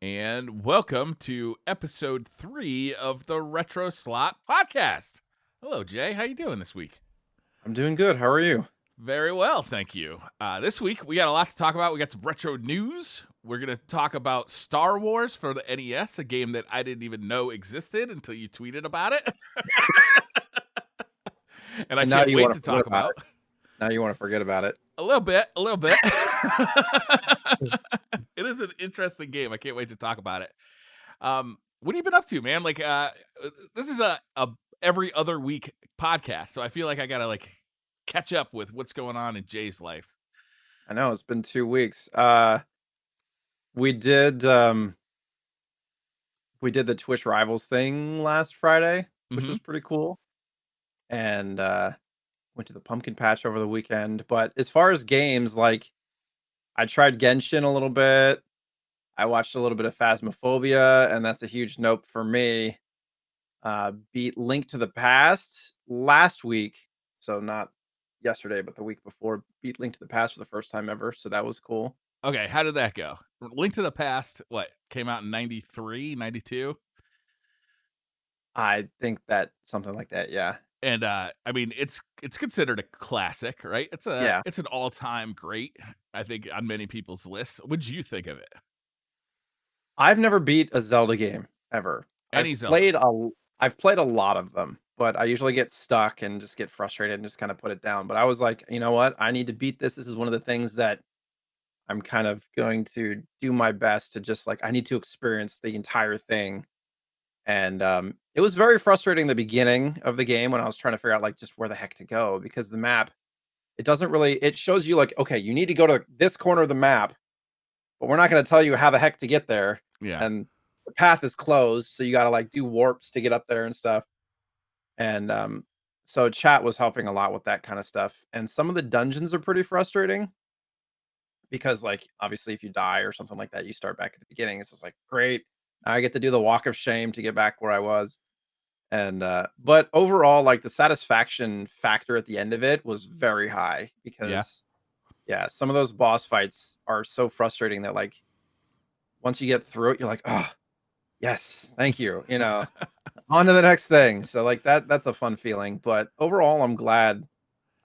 and welcome to Ep.3 of the Retro Slot Podcast. Hello, Jay. How you doing this week? I'm doing good. How are you? Very well, thank you. This week, we got a lot to talk about. We got some retro news. We're going to talk about Star Wars for the NES, a game that I didn't even know existed until you tweeted about it. and I can't wait to talk about it. Now you want to forget about it. A little bit. It is an interesting game. I can't wait to talk about it. What have you been up to, man? Like, this is a every other week podcast, so I feel like I gotta catch up with what's going on in Jay's life. I know it's been 2 weeks. We did the Twitch Rivals thing last Friday, which was pretty cool, and went to the pumpkin patch over the weekend. But as far as games, like, I tried Genshin a little bit. I watched a little bit of Phasmophobia, and that's a huge nope for me. Beat Link to the Past last week, so not yesterday, but the week before. Beat Link to the Past for the first time ever, so that was cool. Okay, how did that go? Link to the Past, what, came out in 93, 92? I think that something like that, yeah. And I mean, it's considered a classic, right? It's an all-time great, I think, on many people's lists. What did you think of it? I've never beat a Zelda game ever. I've played a lot of them, but I usually get stuck and just get frustrated and just kind of put it down. But I was like, you know what? I need to beat this. This is one of the things that I'm kind of going to do my best to just I need to experience the entire thing. And it was very frustrating the beginning of the game when I was trying to figure out just where the heck to go, because the map, it shows you okay, you need to go to this corner of the map, but we're not going to tell you how the heck to get there. Yeah. And the path is closed, so you got to do warps to get up there and stuff. And so chat was helping a lot with that kind of stuff. And some of the dungeons are pretty frustrating because obviously if you die or something like that, you start back at the beginning. It's just great. I get to do the walk of shame to get back where I was. And but overall, the satisfaction factor at the end of it was very high, because some of those boss fights are so frustrating that once you get through it, you're like, oh yes, thank you, on to the next thing. So that's a fun feeling. But overall, I'm glad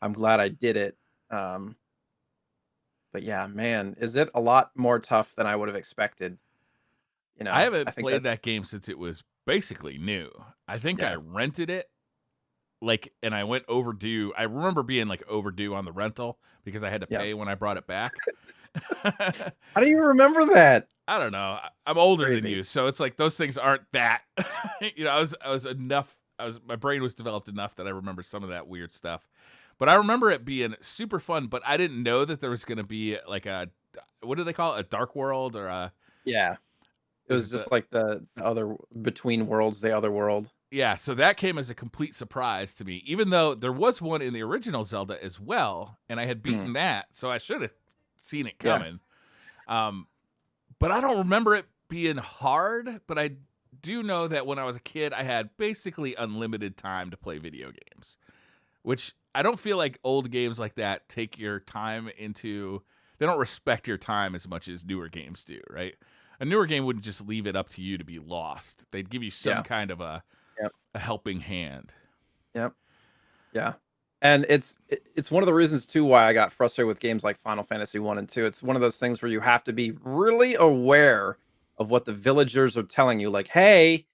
I did it. But yeah, man, is it a lot more tough than I would have expected? I haven't played that game since it was basically new. I think I rented it, and I went overdue. I remember being overdue on the rental because I had to pay when I brought it back. How do you remember that? I don't know. I'm older than you, so it's those things aren't that. My brain was developed enough that I remember some of that weird stuff. But I remember it being super fun, but I didn't know that there was going to be what do they call it? A dark world or a... Yeah. It was just the other between worlds, the other world. Yeah, so that came as a complete surprise to me, even though there was one in the original Zelda as well, and I had beaten that, so I should have seen it coming. Yeah. But I don't remember it being hard, but I do know that when I was a kid, I had basically unlimited time to play video games, which I don't feel like old games like that take your time into... They don't respect your time as much as newer games do, right? A newer game wouldn't just leave it up to you to be lost. They'd give you some kind of a helping hand. Yep. Yeah. And it's one of the reasons too why I got frustrated with games like Final Fantasy 1 and 2. It's one of those things where you have to be really aware of what the villagers are telling you. Hey,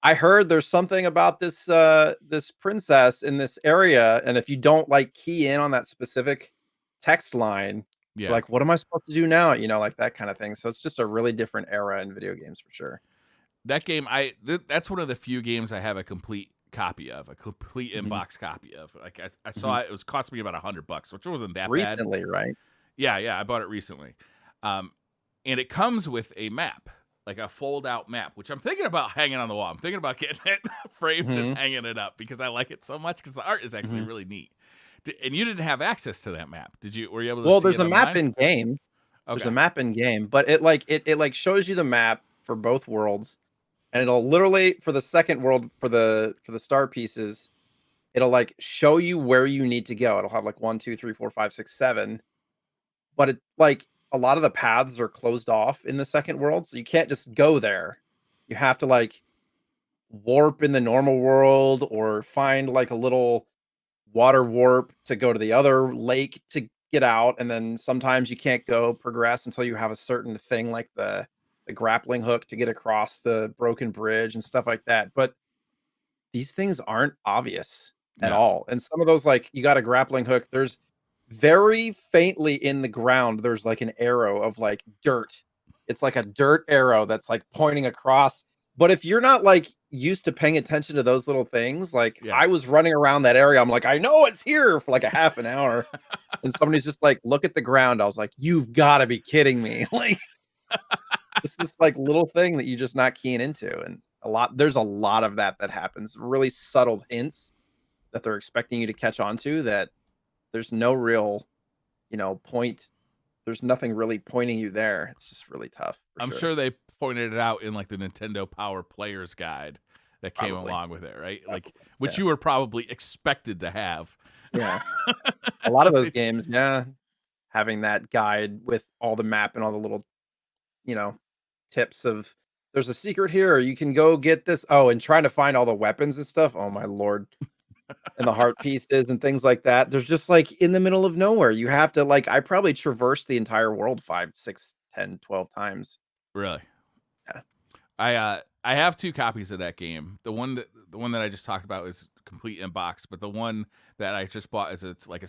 I heard there's something about this this princess in this area, and if you don't key in on that specific text line, what am I supposed to do now? That kind of thing. So it's just a really different era in video games for sure. That game, that's one of the few games I have a complete copy of, a complete inbox copy of. I saw it was costing me about $100, which wasn't that recently, bad. Right? Yeah, I bought it recently. And it comes with a map, a fold out map, which I'm thinking about hanging on the wall. I'm thinking about getting it framed and hanging it up because I like it so much, because the art is actually really neat. And you didn't have access to that map, did you? Were you able to? Well, see there's it a map in game. Okay. There's a map in game, but it shows you the map for both worlds, and it'll literally, for the second world, for the star pieces, it'll show you where you need to go. It'll have 1, 2, 3, 4, 5, 6, 7, but it a lot of the paths are closed off in the second world, so you can't just go there. You have to like warp in the normal world or find like a little water warp to go to the other lake to get out, and then sometimes you can't go progress until you have a certain thing like the grappling hook to get across the broken bridge and stuff like that. But these things aren't obvious at No. all. And some of those, like you got a grappling hook, there's very faintly in the ground, there's like an arrow of like dirt. It's like a dirt arrow that's like pointing across. But if you're not like used to paying attention to those little things, like Yeah. I was running around that area, I'm like, I know it's here for like a half an hour. And somebody's just like, look at the ground. I was like, you've got to be kidding me. Like, it's this like little thing that you're just not keying into. And there's a lot of that happens. Really subtle hints that they're expecting you to catch on to that there's no real, point. There's nothing really pointing you there. It's just really tough. I'm sure they pointed it out in like the Nintendo Power Player's Guide that came Probably. along with it, right? Probably, Like, which yeah. you were probably expected to have. Yeah. A lot of those games, yeah, having that guide with all the map and all the little, you know, tips of there's a secret here, or you can go get this. Oh, and trying to find all the weapons and stuff. Oh my lord. And the heart pieces and things like that. There's just like in the middle of nowhere. You have to like I probably traversed the entire world 5, 6, 10, 12 times. Really? Yeah. I have 2 copies of that game. The one that I just talked about is complete in box, but the one that I just bought is it's like a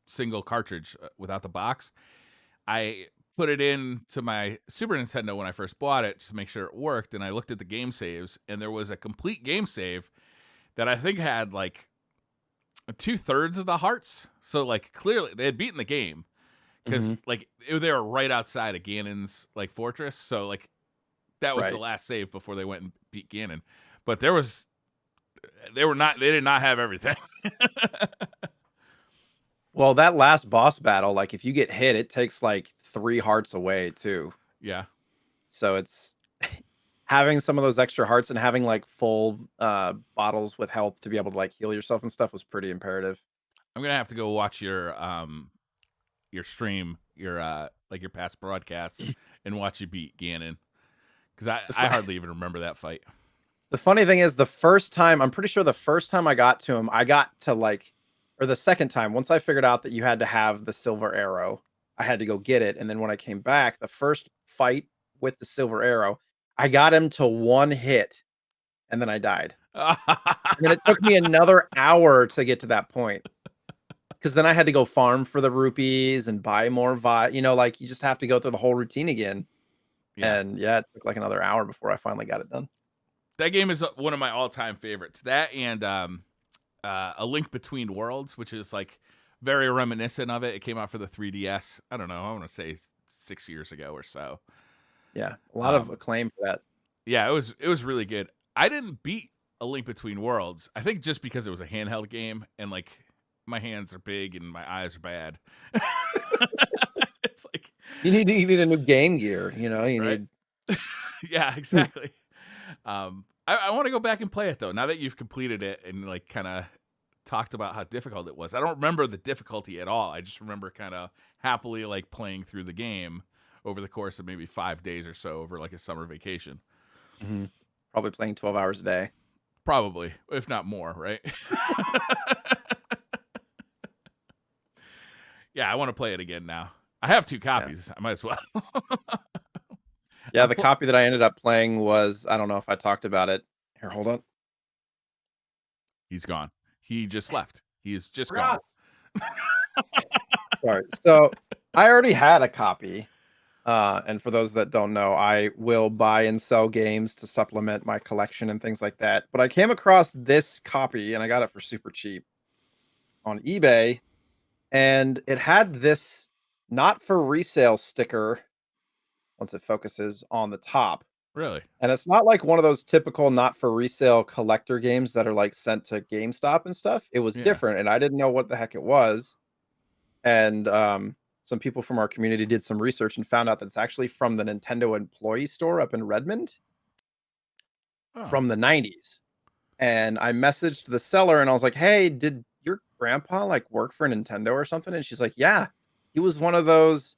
single cartridge without the box. I put it into my Super Nintendo when I first bought it just to make sure it worked, and I looked at the game saves, and there was a complete game save that I think had like 2/3 of the hearts. So like clearly they had beaten the game because like they were right outside of Ganon's like fortress. So like that was the last save before they went and beat Ganon. But they did not have everything. Well, that last boss battle, like if you get hit, it takes like 3 hearts away too. Yeah. So it's having some of those extra hearts and having like full bottles with health to be able to like heal yourself and stuff was pretty imperative. I'm gonna have to go watch your stream, your like your past broadcasts and watch you beat Ganon. Because I hardly even remember that fight. The funny thing is, I'm pretty sure the first time I got to him, I got to like, or the second time, once I figured out that you had to have the silver arrow, I had to go get it. And then when I came back, the first fight with the silver arrow, I got him to 1 hit and then I died. And then it took me another hour to get to that point. Because then I had to go farm for the rupees and buy more like you just have to go through the whole routine again. Yeah. And yeah, it took like another hour before I finally got it done. That game is one of my all-time favorites. That and A Link Between Worlds, which is like very reminiscent of it. It came out for the 3DS. I don't know. I want to say 6 years ago or so. Yeah, a lot of acclaim for that. Yeah, it was really good. I didn't beat A Link Between Worlds. I think just because it was a handheld game and like my hands are big and my eyes are bad. It's like you need a new Game Gear, you right? need. Yeah, exactly. I want to go back and play it though. Now that you've completed it and like kind of talked about how difficult it was. I don't remember the difficulty at all. I just remember kind of happily like playing through the game over the course of maybe 5 days or so over like a summer vacation. Probably playing 12 hours a day. Probably, if not more, right? Yeah, I want to play it again now. I have 2 copies. I might as well. Yeah, the copy that I ended up playing was, I don't know if I talked about it. Here, hold on. He's gone. He just left. He's just gone. Sorry. So I already had a copy. And for those that don't know, I will buy and sell games to supplement my collection and things like that. But I came across this copy and I got it for super cheap on eBay. And it had this not for resale sticker once it focuses on the top. Really? And it's not like one of those typical not for resale collector games that are like sent to GameStop and stuff. It was different and I didn't know what the heck it was. And some people from our community did some research and found out that it's actually from the Nintendo employee store up in Redmond from the 90s. And I messaged the seller and I was like, "Hey, did your grandpa like work for Nintendo or something?" And she's like, "Yeah, he was one of those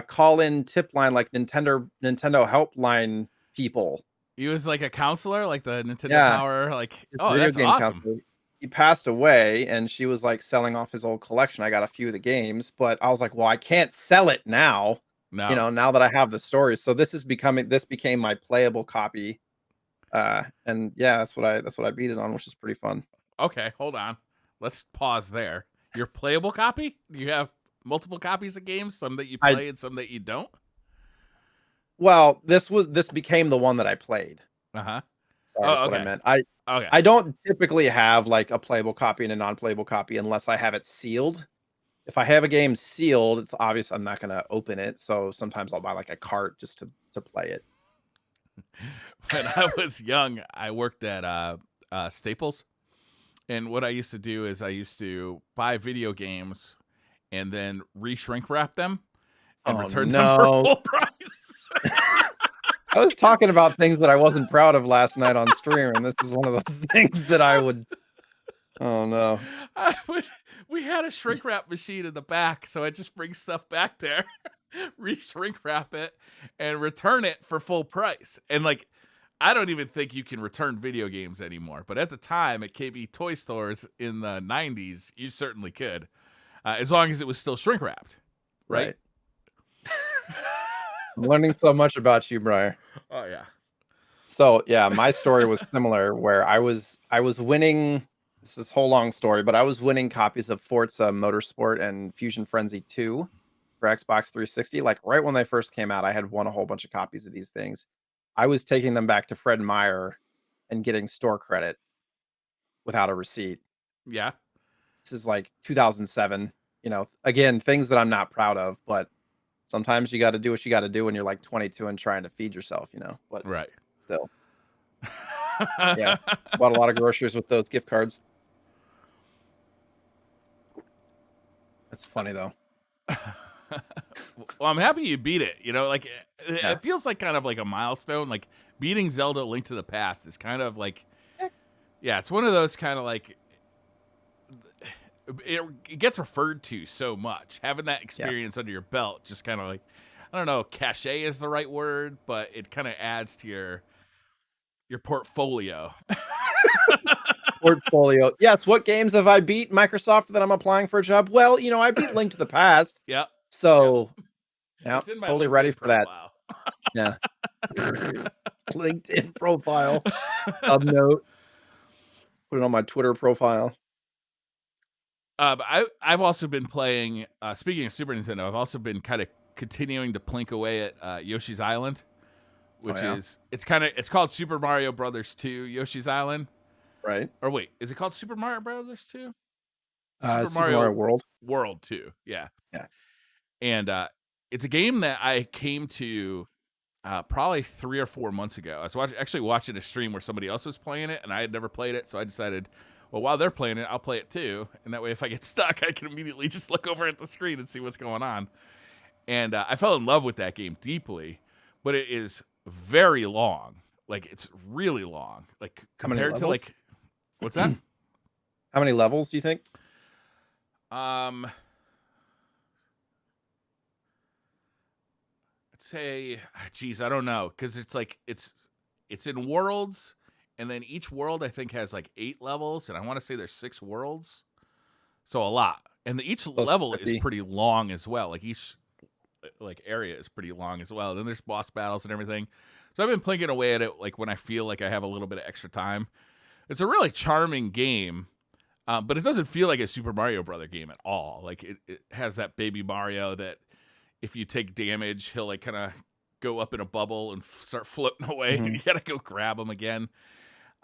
call-in tip line like Nintendo helpline people. He was like a counselor, like the Nintendo Yeah, Power. Like, his oh, video that's game awesome. counselor. He passed away, and she was like selling off his old collection. I got a few of the games, but I was like, well, I can't sell it now. No. Now that I have the stories. So this became my playable copy. And yeah, that's what I beat it on, which is pretty fun. Okay, hold on. Let's pause there. Your playable copy? Do you have multiple copies of games? Some that you I play and some that you don't? Well, this became the one that I played. Uh-huh. Sorry, Oh, that's what I okay. meant. Okay. I don't typically have like a playable copy and a non-playable copy unless I have it sealed. If I have a game sealed, it's obvious I'm not gonna open it. So sometimes I'll buy like a cart just to play it. When I was young, I worked at Staples. And what I used to do is I used to buy video games and then re-shrink wrap them and Oh return them for no. full price. I was talking about things that I wasn't proud of last night on stream, and this is one of those things that I would. Oh no. We had a shrink wrap machine in the back, so I just bring stuff back there, re-shrink wrap it, and return it for full price. And like, I don't even think you can return video games anymore. But at the time, at KB toy stores in the 90s, you certainly could, as long as it was still shrink wrapped, right? I'm learning so much about you, Briar. Oh yeah. So yeah, my story was similar where I was winning. This is a whole long story, but I was winning copies of Forza Motorsport and Fusion Frenzy 2 for Xbox 360. Like right when they first came out, I had won a whole bunch of copies of these things. I was taking them back to Fred Meyer and getting store credit without a receipt. Yeah. This is like 2007. Again, things that I'm not proud of, but sometimes you got to do what you got to do when you're like 22 and trying to feed yourself, but Right. still. Yeah. Bought a lot of groceries with those gift cards. That's funny though. Well, I'm happy you beat it. Like Yeah. it feels like kind of like a milestone. Like beating Zelda: Link to the Past is kind of like, yeah, it's one of those kind of like it gets referred to so much. Having that experience under your belt, just kind of like, I don't know, cachet is the right word, but it kind of adds to your portfolio. Portfolio. Yes. What games have I beat Microsoft that I'm applying for a job? Well, I beat Link to the Past. Yep. So, yeah, It's in my totally LinkedIn ready for profile. that. Yeah. LinkedIn profile. Subnote. Put it on my Twitter profile. But I've also been playing. Speaking of Super Nintendo, I've also been kind of continuing to plink away at Yoshi's Island, which is it's called Super Mario Brothers 2 Yoshi's Island. Right. Or wait, is it called Super Mario Brothers 2? Super Mario World 2. Yeah. Yeah. And it's a game that I came to probably 3 or 4 months ago. I was actually watching a stream where somebody else was playing it, and I had never played it, so I decided, well, while they're playing it, I'll play it too. And that way, if I get stuck, I can immediately just look over at the screen and see what's going on. And I fell in love with that game deeply, but it is very long. Like, it's really long. Like, compared to, like, what's that? How many levels do you think? I'd say, geez, I don't know, because it's like it's in worlds, and then each world I think has like 8 levels, and I want to say there's 6 worlds, so a lot. And each level is pretty long as well. Like each area is pretty long as well. Then there's boss battles and everything. So I've been plinking away at it like when I feel like I have a little bit of extra time. It's a really charming game. But it doesn't feel like a Super Mario Brother game at all. Like it has that baby Mario that if you take damage, he'll like kind of go up in a bubble and start floating away. Mm-hmm. You gotta go grab him again.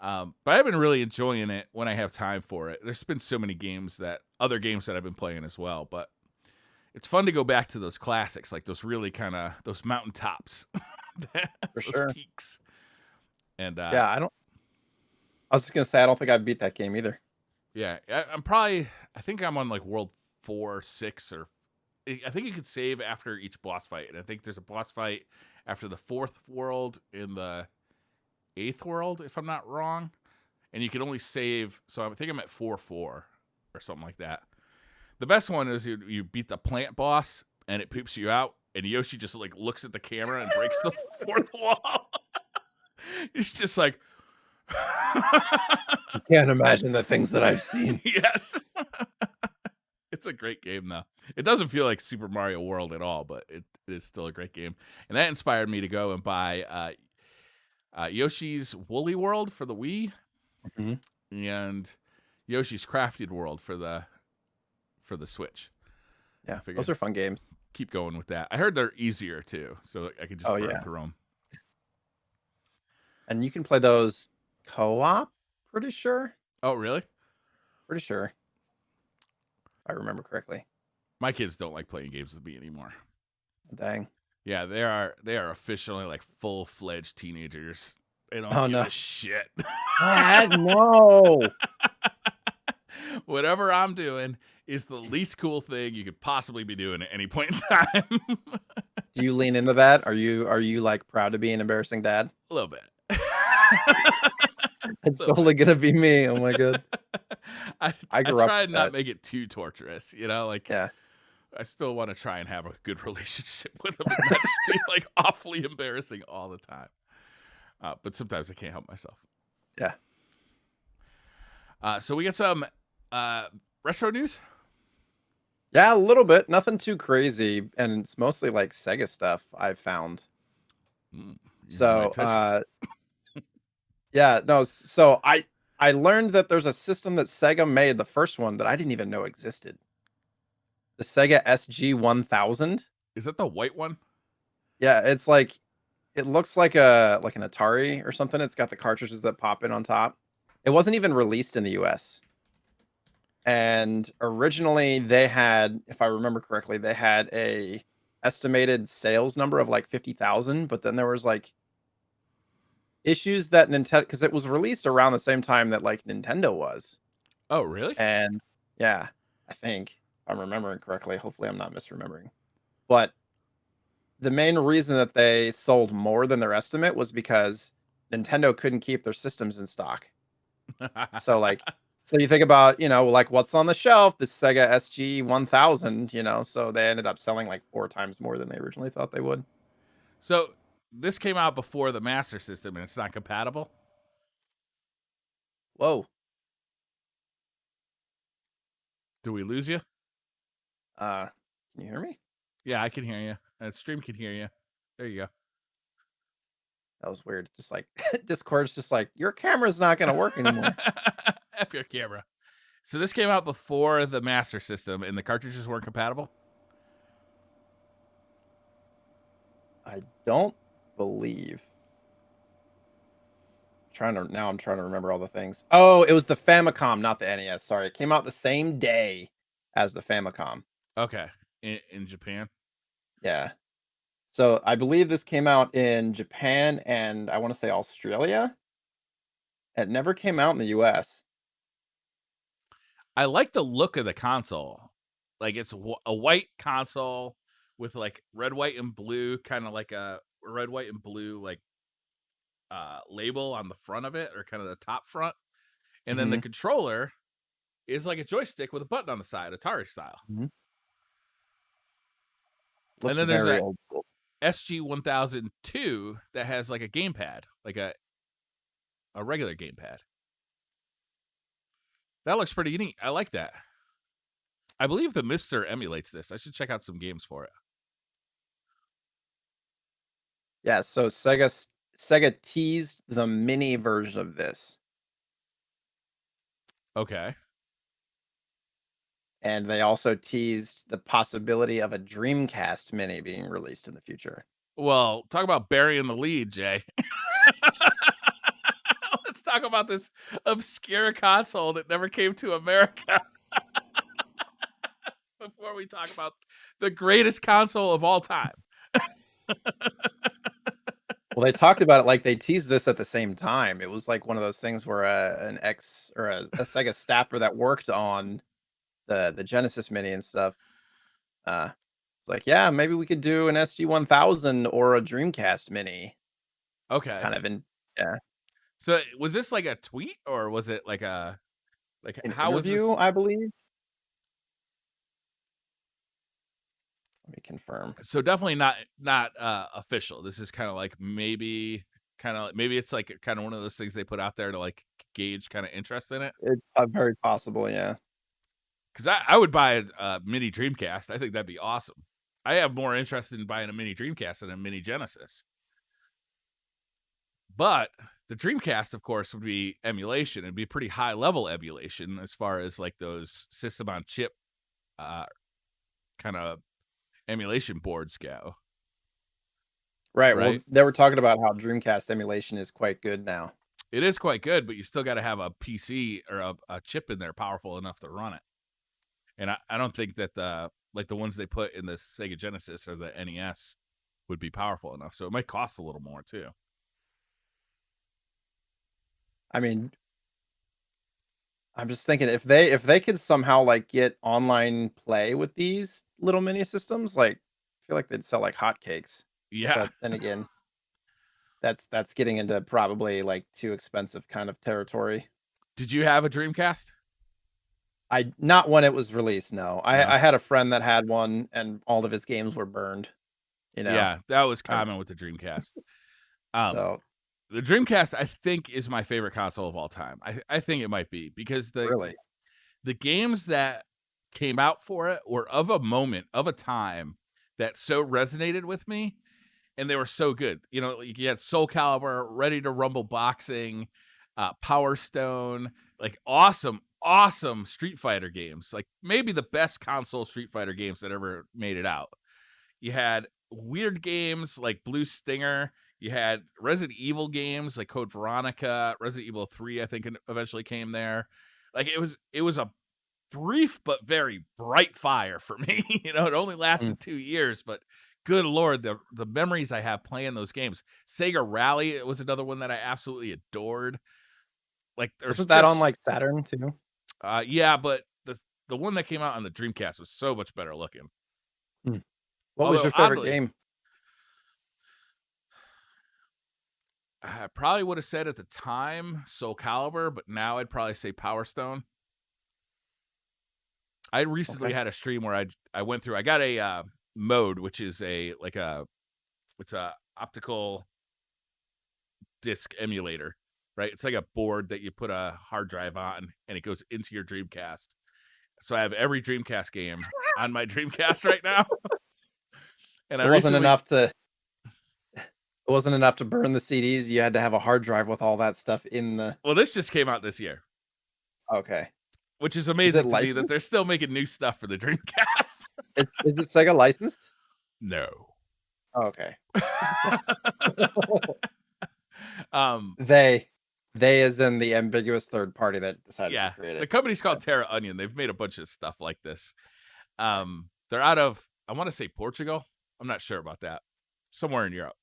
But I've been really enjoying it when I have time for it. There's been so many other games that I've been playing as well. But it's fun to go back to those classics, like those really kind of those mountaintops, For sure. peaks. And yeah, I was just gonna say I don't think I beat that game either. Yeah, I think I'm on like world 4, 6, or I think you could save after each boss fight. And I think there's a boss fight after the 4th world in the 8th world, if I'm not wrong. And you can only save, so I think I'm at 4-4 or something like that. The best one is you beat the plant boss and it poops you out, and Yoshi just like looks at the camera and breaks the fourth wall. He's just like, I can't imagine the things that I've seen. yes. It's a great game though. It doesn't feel like Super Mario World at all, but it is still a great game. And that inspired me to go and buy Yoshi's Woolly World for the Wii Mm-hmm. and Yoshi's Crafted World for the Switch. Yeah, those are fun games. Keep going with that. I heard they're easier too, so I can just burn through them. And you can play those co-op, pretty sure. Oh, really? Pretty sure. If I remember correctly. My kids don't like playing games with me anymore. Dang. Yeah, they are officially like full-fledged teenagers. They don't give a shit. Dad, no. Whatever I'm doing is the least cool thing you could possibly be doing at any point in time. Do you lean into that? Are you like proud to be an embarrassing dad? A little bit. It's totally gonna be me. Oh my god. I try and not make it too torturous, like yeah. I still want to try and have a good relationship with them and not just be like awfully embarrassing all the time. But sometimes I can't help myself. Yeah. So we got some retro news? Yeah, a little bit. Nothing too crazy. And it's mostly like Sega stuff I've found. So yeah, no, so I learned that there's a system that Sega made, the first one, that I didn't even know existed. The Sega SG-1000. Is that the white one? Yeah, it's like it looks like an Atari or something. It's got the cartridges that pop in on top. It wasn't even released in the US. And originally they had, if I remember correctly, they had a estimated sales number of like 50,000, but then there was like issues that Nintendo, because it was released around the same time that like Nintendo was. Oh, really? And yeah, I think if I'm remembering correctly. Hopefully I'm not misremembering. But the main reason that they sold more than their estimate was because Nintendo couldn't keep their systems in stock. So you think about, like what's on the shelf, the Sega SG-1000, so they ended up selling like 4 times more than they originally thought they would. So this came out before the Master System and it's not compatible? Whoa. Do we lose you? Can you hear me? Yeah, I can hear you. And stream can hear you. There you go. That was weird. Just like Discord's just like, your camera's not going to work anymore. F your camera. So this came out before the Master System and the cartridges weren't compatible? I don't believe. I'm trying to remember all the things. Oh, it was the Famicom, not the NES. Sorry. It came out the same day as the Famicom. Okay. In Japan? Yeah. So I believe this came out in Japan and I want to say Australia. It never came out in the US. I like the look of the console. Like it's a white console with like red, white, and blue, kind of like a red, white, and blue like label on the front of it, or kind of the top front. And then the controller is like a joystick with a button on the side, Atari style. Looks and then there's a old school. SG-1002 that has like a gamepad, like a regular gamepad. That looks pretty neat. I like that. I believe the Mister emulates this. I should check out some games for it. Yeah, so Sega teased the mini version of this. Okay. And they also teased the possibility of a Dreamcast mini being released in the future. Well, talk about burying the lead, Jay. Let's talk about this obscure console that never came to America. Before we talk about the greatest console of all time. Well, they talked about it like they teased this at the same time. It was like one of those things where a Sega staffer that worked on the Genesis Mini and stuff, it's like, yeah, maybe we could do an SG-1000 or a Dreamcast Mini. Okay. It's kind of yeah. So was this like a tweet or was it like an how interview, was this? I believe. Let me confirm. So definitely not official. This is kind of like maybe it's like kind of one of those things they put out there to like gauge kind of interest in it. It's very possible, yeah. Because I would buy a mini Dreamcast. I think that'd be awesome. I have more interest in buying a mini Dreamcast than a mini Genesis. But the Dreamcast, of course, would be emulation. It'd be pretty high level emulation as far as like those system on chip kind of emulation boards go. Right. Well, Right? they were talking about how Dreamcast emulation is quite good now. It is quite good, but you still got to have a PC or a chip in there powerful enough to run it. And I don't think that the ones they put in the Sega Genesis or the NES would be powerful enough. So it might cost a little more too. I mean, I'm just thinking if they could somehow like get online play with these little mini systems, like I feel like they'd sell like hotcakes. Yeah. But then again, that's getting into probably like too expensive kind of territory. Did you have a Dreamcast? I not when it was released, no. No. I had a friend that had one and all of his games were burned, you know. Yeah, that was common with the Dreamcast. So The Dreamcast, I think, is my favorite console of all time. I think it might be because really. the games that came out for it were of a moment, of a time that so resonated with me, and they were so good. You know, you had Soul Calibur, Ready to Rumble Boxing, Power Stone, like awesome Street Fighter games. Like maybe the best console Street Fighter games that ever made it out. You had weird games like Blue Stinger. You had Resident Evil games like Code Veronica, Resident Evil 3, I think eventually came there. Like it was a brief but very bright fire for me. You know, it only lasted 2 years, but good Lord, the memories I have playing those games. Sega Rally, it was another one that I absolutely adored. Like there's Wasn't that on like Saturn too? yeah, but the one that came out on the Dreamcast was so much better looking. What was your favorite game? I probably would have said at the time Soul Calibur, but now I'd probably say Power Stone. I recently had a stream where I went through. I got a mode, which is it's a optical disc emulator, right? It's like a board that you put a hard drive on, and it goes into your Dreamcast. So I have every Dreamcast game on my Dreamcast right now. And It wasn't enough to burn the CDs. You had to have a hard drive with all that stuff in the. Well, this just came out this year. Okay. Which is amazing to me that they're still making new stuff for the Dreamcast. Is it Sega licensed? No. Oh, okay. They as in the ambiguous third party that decided to create it. The company's called Terra Onion. They've made a bunch of stuff like this. They're out of, I want to say Portugal. I'm not sure about that. Somewhere in Europe.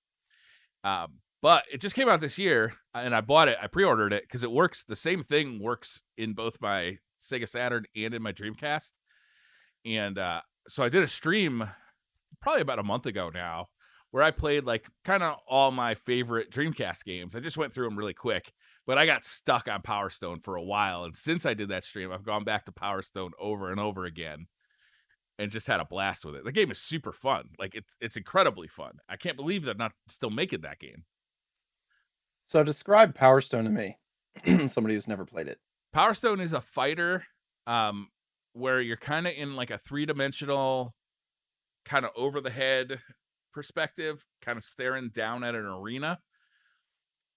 But it just came out this year, and I bought it. I pre-ordered it because it works. The same thing works in both my Sega Saturn and in my Dreamcast. And so I did a stream probably about a month ago now where I played like kind of all my favorite Dreamcast games. I just went through them really quick, but I got stuck on Power Stone for a while. And since I did that stream, I've gone back to Power Stone over and over again and just had a blast with it. The game is super fun. Like it's incredibly fun. I can't believe they're not still making that game. So describe Power Stone to me. Somebody who's never played it. Power Stone is a fighter where you're kind of in like a 3-dimensional kind of over the head perspective, kind of staring down at an arena.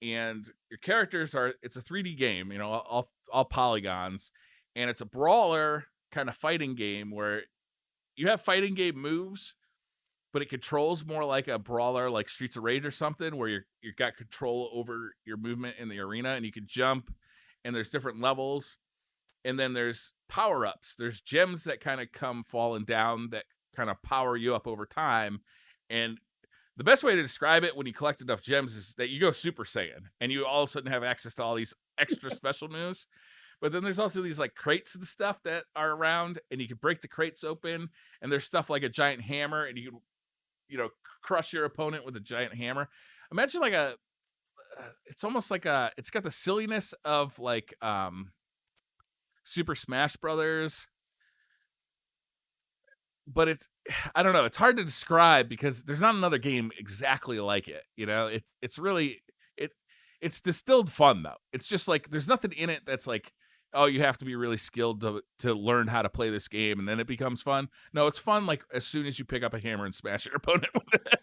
And your characters it's a 3D game, you know, all polygons, and it's a brawler kind of fighting game where you have fighting game moves, but it controls more like a brawler, like Streets of Rage or something, where you got control over your movement in the arena, and you can jump, and there's different levels, and then there's power-ups. There's gems that kind of come falling down that kind of power you up over time, and the best way to describe it when you collect enough gems is that you go Super Saiyan, and you all of a sudden have access to all these extra special moves. But then there's also these like crates and stuff that are around, and you can break the crates open, and there's stuff like a giant hammer, and you can, you know, crush your opponent with a giant hammer. Imagine like it's almost like it's got the silliness of like Super Smash Brothers, but I don't know. It's hard to describe because there's not another game exactly like it. You know, it's really it it's distilled fun though. It's just like there's nothing in it that's like, oh, you have to be really skilled to learn how to play this game and then it becomes fun. No, it's fun like as soon as you pick up a hammer and smash your opponent with it.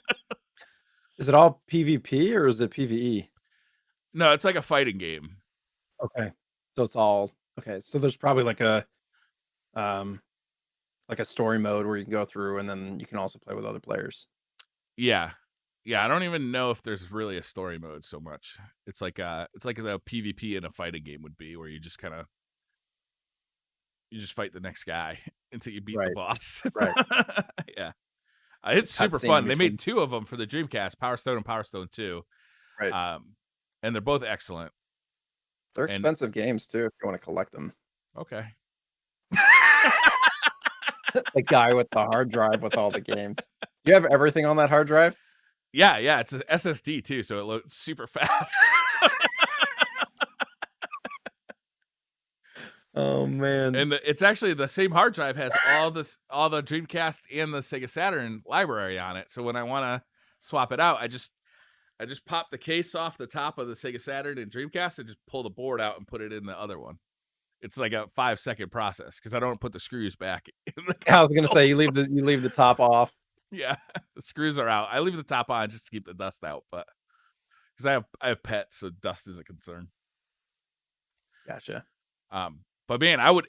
Is it all PvP or is it PvE? No, it's like a fighting game. Okay. So it's all okay. So there's probably um like a story mode where you can go through and then you can also play with other players. Yeah. Yeah, I don't even know if there's really a story mode so much. It's like the PvP in a fighting game would be where you just fight the next guy until you beat the Right. boss. Right. Yeah. It's super Cutscene fun. They between made 2 of them for the Dreamcast, Power Stone and Power Stone 2. right. And they're both excellent. They're And expensive games too if you want to collect them. okay. The guy with the hard drive with all the games. You have everything on that hard drive? Yeah, yeah, it's an SSD too, so it loads super fast. Oh man. And it's actually the same hard drive has all the Dreamcast and the Sega Saturn library on it. So when I want to swap it out, I just pop the case off the top of the Sega Saturn and Dreamcast and just pull the board out and put it in the other one. It's like a 5-second process because I don't put the screws back in the I was gonna console. say you leave the top off. Yeah, the screws are out. I leave the top on just to keep the dust out, but because I have pets, so dust is a concern. Gotcha. But man, I would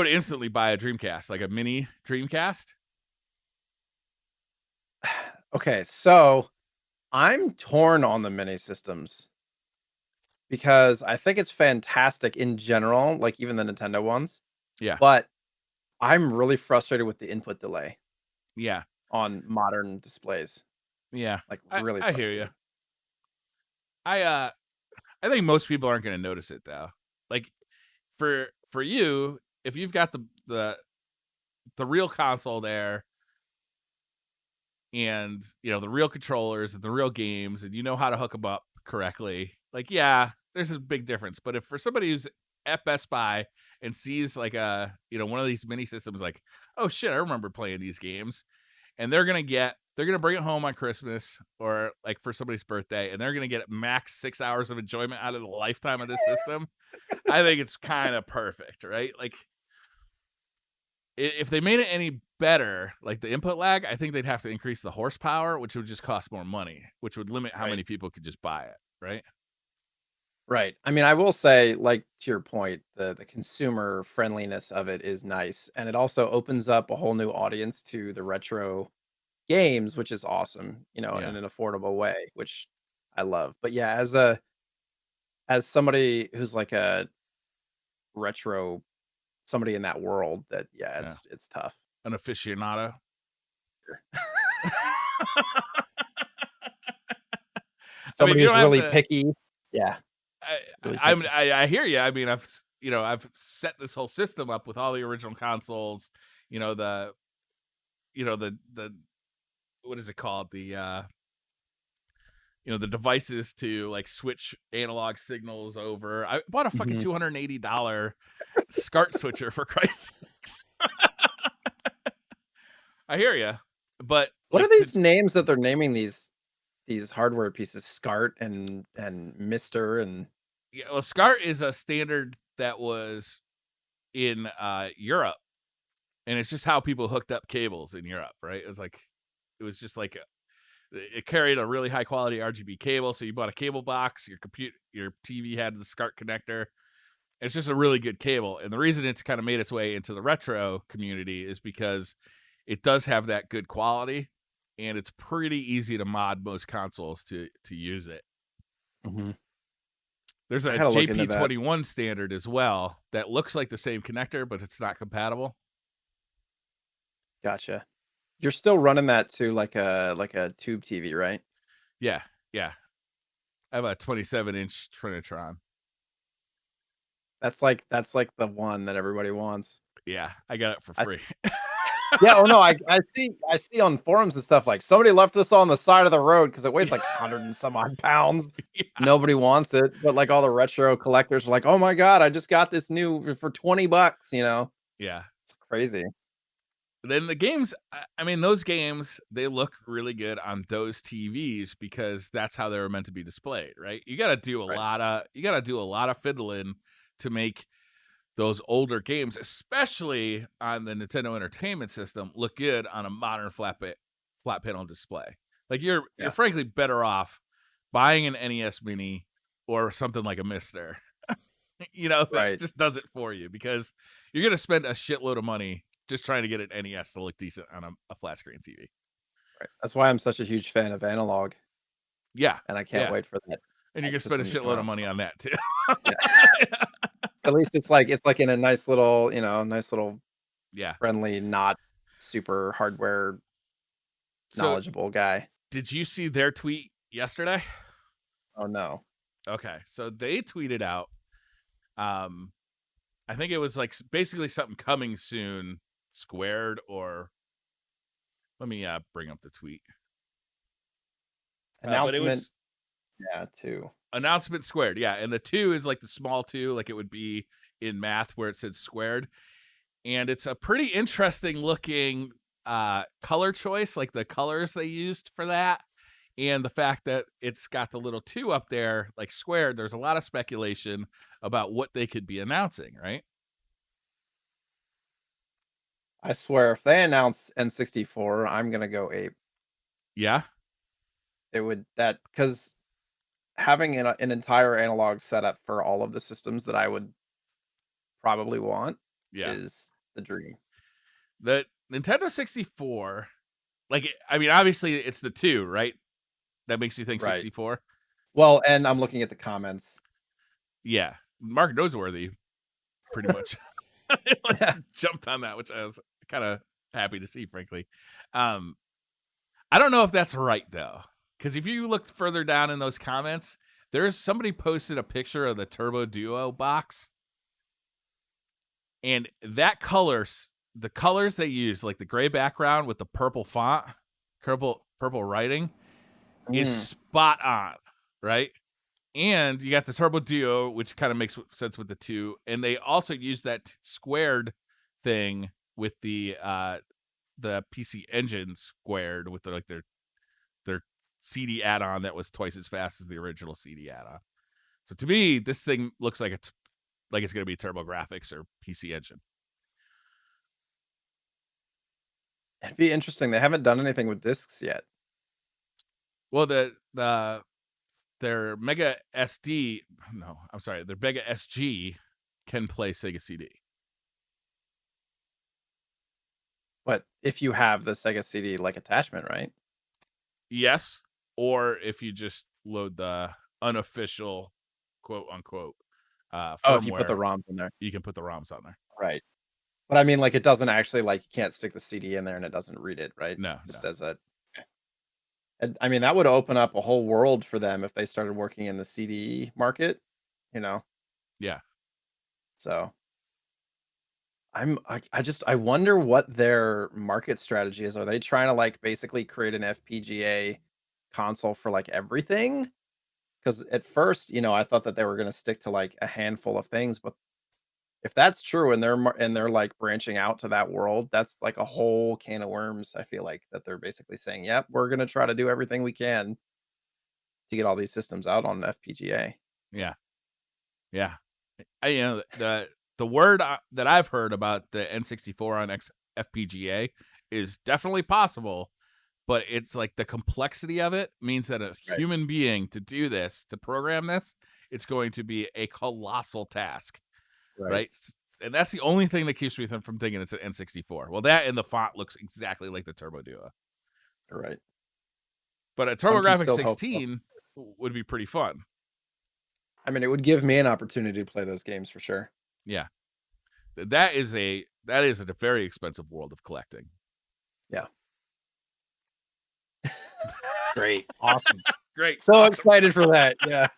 instantly buy a Dreamcast, like a mini Dreamcast. Okay, so I'm torn on the mini systems because I think it's fantastic in general, like even the Nintendo ones. Yeah, But I'm really frustrated with the input delay yeah, on modern displays. yeah. Like really I hear you. frustrated. I think most people aren't going to notice it though. Like for you, if you've got the real console there, and you know the real controllers and the real games, and you know how to hook them up correctly, like yeah, there's a big difference. But if for somebody who's at Best Buy and sees like one of these mini systems, like, oh shit, I remember playing these games, and they're gonna bring it home on Christmas or like for somebody's birthday, and they're gonna get max 6 hours of enjoyment out of the lifetime of this system. I think it's kind of perfect, right? Like if they made it any better, like the input lag, I think they'd have to increase the horsepower, which would just cost more money, which would limit how Right. many people could just buy it, right? Right. I mean, I will say, like to your point, the consumer friendliness of it is nice, and it also opens up a whole new audience to the retro games, which is awesome. Yeah. In an affordable way, which I love. But yeah, as somebody who's like a retro somebody in that world, that yeah, Yeah. it's tough. An aficionado. I mean, Somebody you who's don't have really to. picky. Yeah, really picky. I hear you. I mean, I've set this whole system up with all the original consoles. You know the the what is it called, the devices to like switch analog signals over. I bought a fucking Mhm. $280 SCART switcher for Christ's sakes. I hear you, but What are like these names that they're naming these hardware pieces? SCART and Mister and yeah, well, SCART is a standard that was in Europe, and it's just how people hooked up cables in Europe, right? It was just like it carried a really high quality RGB cable, so you bought a cable box, your TV had the SCART connector. It's just a really good cable, and the reason it's kind of made its way into the retro community is because it does have that good quality, and it's pretty easy to mod most consoles to use it. Mhm. There's I a had to look into that. JP21 standard as well that looks like the same connector, but it's not compatible. Gotcha. You're still running that to like a tube TV, right? Yeah, yeah. I have a 27-inch Trinitron. That's like the one that everybody wants. Yeah, I got it for I free. Yeah, oh no, I see on forums and stuff like somebody left this on the side of the road because it weighs like 100 and some odd pounds. Yeah. Nobody wants it, but like all the retro collectors are like, "Oh my god, I just got this new for $20." Yeah. It's crazy. then the games, I mean, those games, they look really good on those TVs because that's how they were meant to be displayed, right? You got to do a Right. lot of fiddling to make those older games, especially on the Nintendo Entertainment System, look good on a modern flat panel display. Like you're Yeah. frankly better off buying an NES Mini or something like a Mister. That Right. just does it for you because you're gonna spend a shitload of money just trying to get an NES to look decent on a flat screen TV. Right. That's why I'm such a huge fan of Analog, Yeah, and I can't yeah, wait for and you're that gonna spend a system to come shitload of out. money So on that too. yeah, at least it's like in a nice little Yeah. friendly, not super hardware So, knowledgeable guy. did you see their tweet yesterday? Oh no. Okay, so they tweeted out, um, I think it was like basically something coming soon, squared, or let me bring up the tweet. But it Announcement. was Yeah, too. announcement squared, yeah, and the 2 is like the small 2, like it would be in math where it said squared, and it's a pretty interesting looking color choice, like the colors they used for that, and the fact that it's got the little 2 up there, like squared. There's a lot of speculation about what they could be announcing, right? I swear, if they announce N64, I'm gonna go ape. Yeah, It would that because having an entire analog setup for all of the systems that I would probably want yeah. is the dream. The Nintendo 64, like, I mean, obviously it's the 2, right? That makes you think Right. 64. Well, and I'm looking at the comments. Yeah, Mark Noseworthy pretty much like, Yeah. jumped on that, which I was kind of happy to see, frankly. Um, I don't know if that's right though, because if you look further down in those comments, there's somebody posted a picture of the Turbo Duo box, and that the colors they use, like the gray background with the purple font, purple writing, is Mm, spot on, right? And you got the Turbo Duo, which kind of makes sense with the 2, and they also use that squared thing with the PC Engine squared with their CD add-on that was twice as fast as the original CD add-on. So to me, this thing looks like like it's going to be Turbo Graphics or PC Engine. it'd be interesting. They haven't done anything with discs yet. Well, their Mega SD, no, I'm sorry, their Mega SG can play Sega CD. But if you have the Sega CD like attachment, right? Yes, or if you just load the unofficial quote unquote Oh, if you put the firmware, ROMs in there. you can put the ROMs on there. Right. But I mean, like, it doesn't actually like you can't stick the CD in there and it doesn't read it, right? No, no. Just as a and I mean, that would open up a whole world for them if they started working in the CD market, you know? Yeah. So I wonder what their market strategy is. Are they trying to like basically create an FPGA console for like everything? Because at first, I thought that they were going to stick to like a handful of things, but if that's true and they're like branching out to that world, that's like a whole can of worms. I feel like that they're basically saying, "Yep, we're going to try to do everything we can to get all these systems out on FPGA." Yeah. Yeah. The word that I've heard about the N64 on FPGA is definitely possible, but it's like the complexity of it means that a Right. human being to do this, to program this, it's going to be a colossal task, Right. right? And that's the only thing that keeps me from thinking it's an N64. Well, that and the font looks exactly like the Turbo Duo. Right. But a One can TurboGrafx still hope. 16 would be pretty fun. I mean, it would give me an opportunity to play those games for sure. Yeah. That is a very expensive world of collecting. Yeah. Great. Awesome. Great. So Awesome. excited for that. Yeah.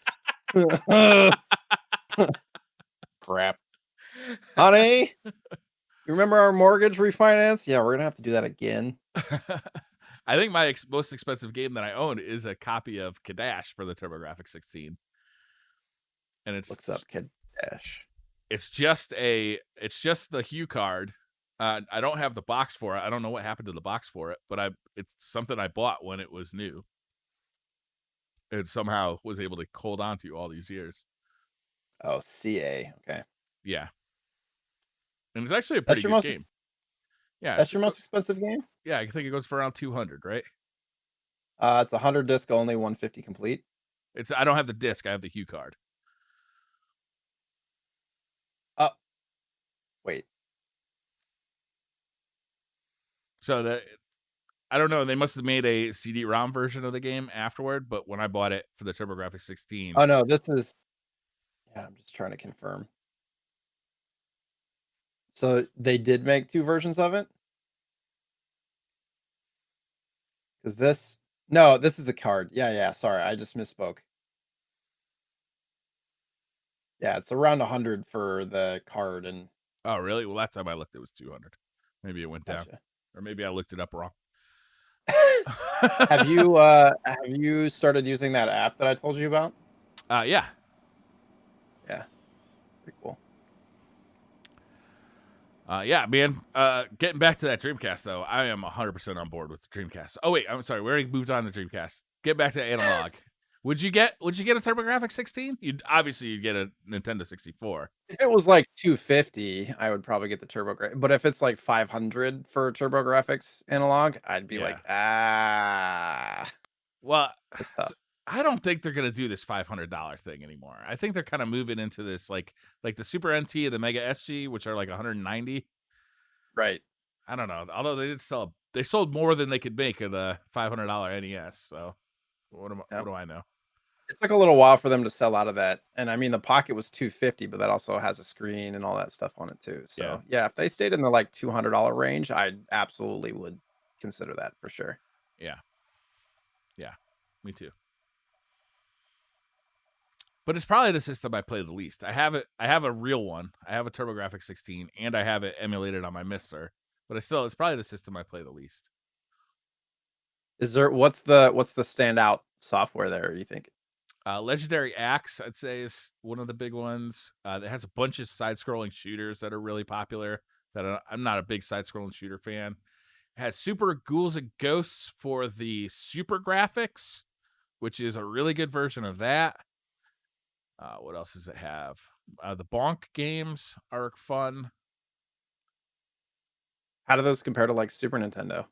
Crap. Honey, you remember our mortgage refinance? Yeah, we're gonna have to do that again. I think my most expensive game that I own is a copy of Kadash for the TurboGrafx 16. And Looks up Kid Dash. it's just the Hue card I don't have the box for it. I don't know what happened to the box for it, but it's something I bought when it was new. And somehow was able to hold on to all these years. Oh, CA. Okay. Yeah. And it's actually a That's pretty your good most game. Yeah. that's your most expensive game? Yeah, I think it goes for around 200, right? It's 100 disc only, 150 complete. I don't have the disc, I have the Hue card. Oh, wait. So I don't know, they must have made a CD-ROM version of the game afterward, but when I bought it for the TurboGrafx 16. Oh no, this is. Yeah, I'm just trying to confirm. So they did make 2 versions of it? Because this. No, this is the card. Yeah. Sorry, I just misspoke. Yeah, it's around 100 for the card and. Oh, really? Well, last time I looked, it was 200. Maybe it went down. Gotcha. Or maybe I looked it up wrong. Have you started using that app that I told you about? Yeah. Yeah. Pretty cool. Yeah, man. Getting back to that Dreamcast, though, I am 100% on board with the Dreamcast. Oh, wait, I'm sorry. We already moved on to Dreamcast. Get back to Analogue. Would you get a TurboGrafx 16? You'd get a Nintendo 64. If it was like 250, I would probably get the but if it's like 500 for TurboGrafx Analog, I'd be like, Well, that's tough. I don't think they're gonna do this $500 thing anymore. I think they're kind of moving into this like the Super NT and the Mega SG, which are like 190. Right. I don't know. Although they sold more than they could make of the $500 NES. So what do I know? It took a little while for them to sell out of that. And I mean, the Pocket was 250, but that also has a screen and all that stuff on it too. So yeah, if they stayed in the like $200 range, I absolutely would consider that for sure. Yeah. Yeah, me too. But it's probably the system I play the least. I have a real one. I have a TurboGrafx 16, and I have it emulated on my Mister. But it's probably the system I play the least. What's the standout software there, you think? Legendary Axe, I'd say, is one of the big ones. It has a bunch of side-scrolling shooters that are really popular. I'm not a big side-scrolling shooter fan. It has Super Ghouls and Ghosts for the Super Graphics, which is a really good version of that. What else does it have? The Bonk games are fun. How do those compare to like Super Nintendo?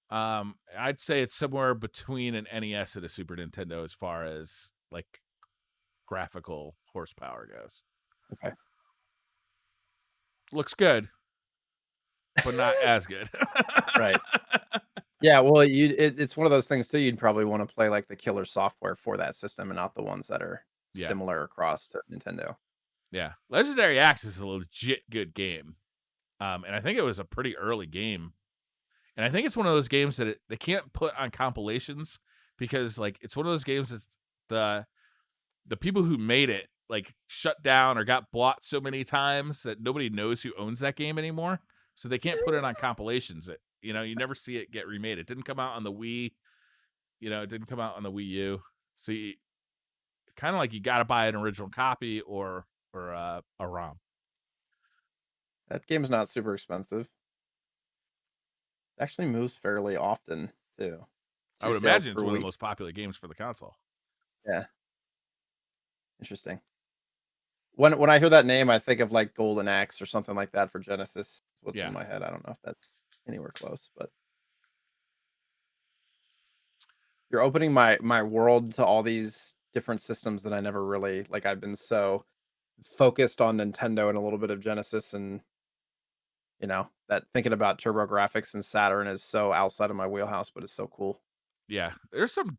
I'd say it's somewhere between an NES and a Super Nintendo as far as like graphical horsepower goes. Okay. Looks good, but not as good. Right. Yeah, well, it's one of those things too. You'd probably want to play like the killer software for that system and not the ones that are similar across to Nintendo. Yeah, Legendary Axe is a legit good game, and I think it was a pretty early game. And I think it's one of those games that they can't put on compilations because like it's one of those games that's the people who made it like shut down or got bought so many times that nobody knows who owns that game anymore. So they can't put it on compilations. You never see it get remade. It didn't come out on the Wii. It didn't come out on the Wii U. So kind of like you got to buy an original copy or a ROM. That game's not super expensive. It actually moves fairly often too. I would imagine it's one of the most popular games for the console. Yeah. Interesting. When I hear that name, I think of like Golden Axe or something like that for Genesis. What's in my head? I don't know if that's anywhere close, but you're opening my world to all these different systems that I never really like. I've been so focused on Nintendo and a little bit of Genesis, and that thinking about TurboGrafx and Saturn is so outside of my wheelhouse, but it's so cool. Yeah, there's some.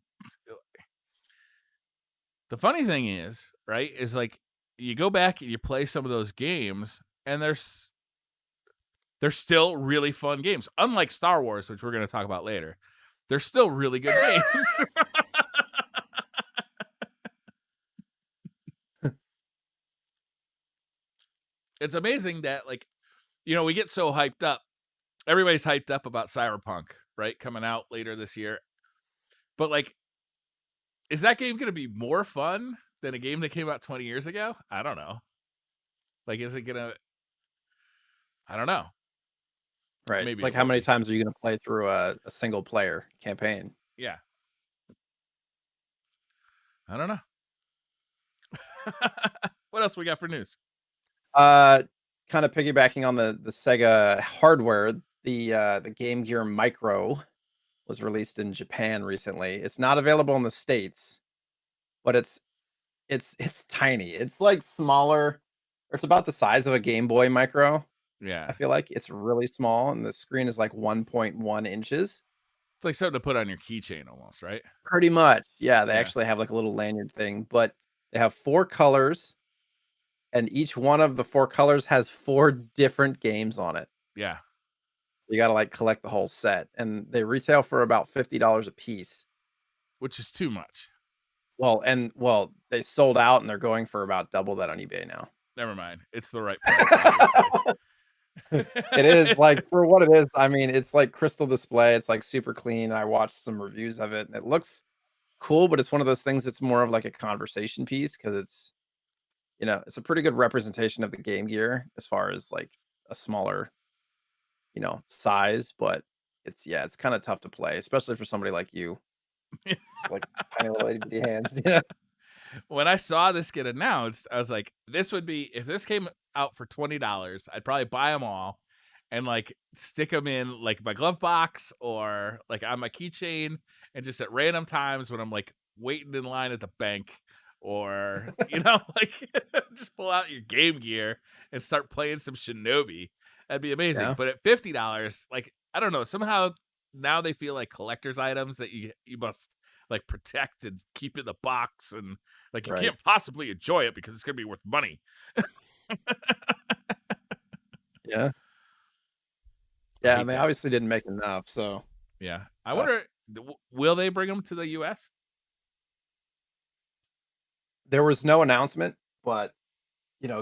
The funny thing is, right, is like you go back and you play some of those games, and they're still really fun games. Unlike Star Wars, which we're going to talk about later, they're still really good games. It's amazing that we get so hyped up. Everybody's hyped up about Cyberpunk, right, coming out later this year. But is that game going to be more fun than a game that came out 20 years ago? I don't know. Is it going to... I don't know. Right. It's Maybe like it how will many be. times are you going to play through a single player campaign? Yeah. I don't know. What else we got for news? Uh, Kind of piggybacking on the Sega hardware, the Game Gear Micro was released in Japan recently. It's not available in the States, but it's tiny. It's like smaller, or it's about the size of a Game Boy Micro. Yeah. I feel like it's really small, and the screen is like 1.1 inches. It's like something to put on your keychain almost, right? Pretty much. Yeah, they Yeah. actually have like a little lanyard thing, but they have 4 colors, and each one of the 4 colors has 4 different games on it. Yeah. You gotta, like, collect the whole set, and they retail for about $50 a piece. Which is too much. Well, they sold out, and they're going for about double that on eBay now. Never mind. It's the right price, obviously. It is, like, for what it is, I mean, it's, like, crystal display, it's, like, super clean. I watched some reviews of it, and it looks cool, but it's one of those things that's more of, like, a conversation piece because it's a pretty good representation of the Game Gear as far as, like, a smaller, size, but it's kinda tough to play, especially for somebody like you. It's like tiny little itty bitty hands, yeah. When I saw this get announced, I was like, this would be if this came out for $20, I'd probably buy them all and like stick them in like my glove box or like on my keychain and just at random times when I'm like waiting in line at the bank or like just pull out your Game Gear and start playing some Shinobi. That'd be amazing. Yeah, But at $50, like I don't know, somehow now they feel like collector's items that you must like protect and keep in the box and like you right. can't possibly enjoy it because it's gonna be worth money. Yeah. I Yeah, and hate they that. obviously didn't make enough, so Yeah, I tough. wonder will they bring them to the U.S.? There was no announcement, but,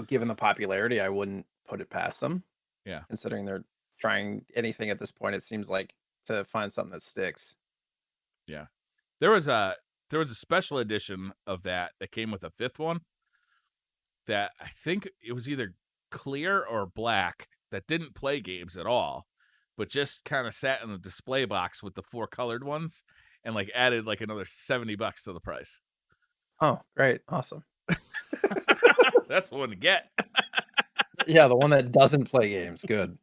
given the popularity, I wouldn't put it past them, Yeah, considering they're trying anything at this point, it seems like, to find something that sticks. yeah. There was a special edition of that came with a fifth one that I think it was either clear or black that didn't play games at all, but just kind of sat in the display box with the 4 colored ones and like added like another $70 to the price. Oh, great, awesome. That's the one to get. Yeah, the one that doesn't play games, good,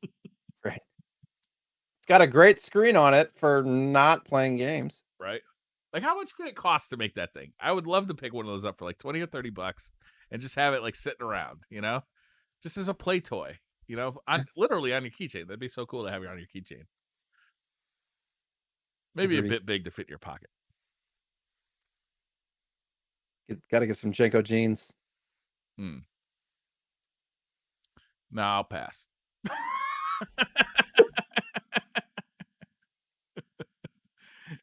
great. It's got a great screen on it for not playing games. Right? Like, how much could it cost to make that thing? I would love to pick one of those up for like 20 or $30 and just have it like sitting around, just as a play toy, Yeah, literally on your keychain. That'd be so cool to have it on your keychain. Maybe a agree. bit big to fit in your pocket. Gotta get some Jenko jeans. Hmm. No, I'll pass.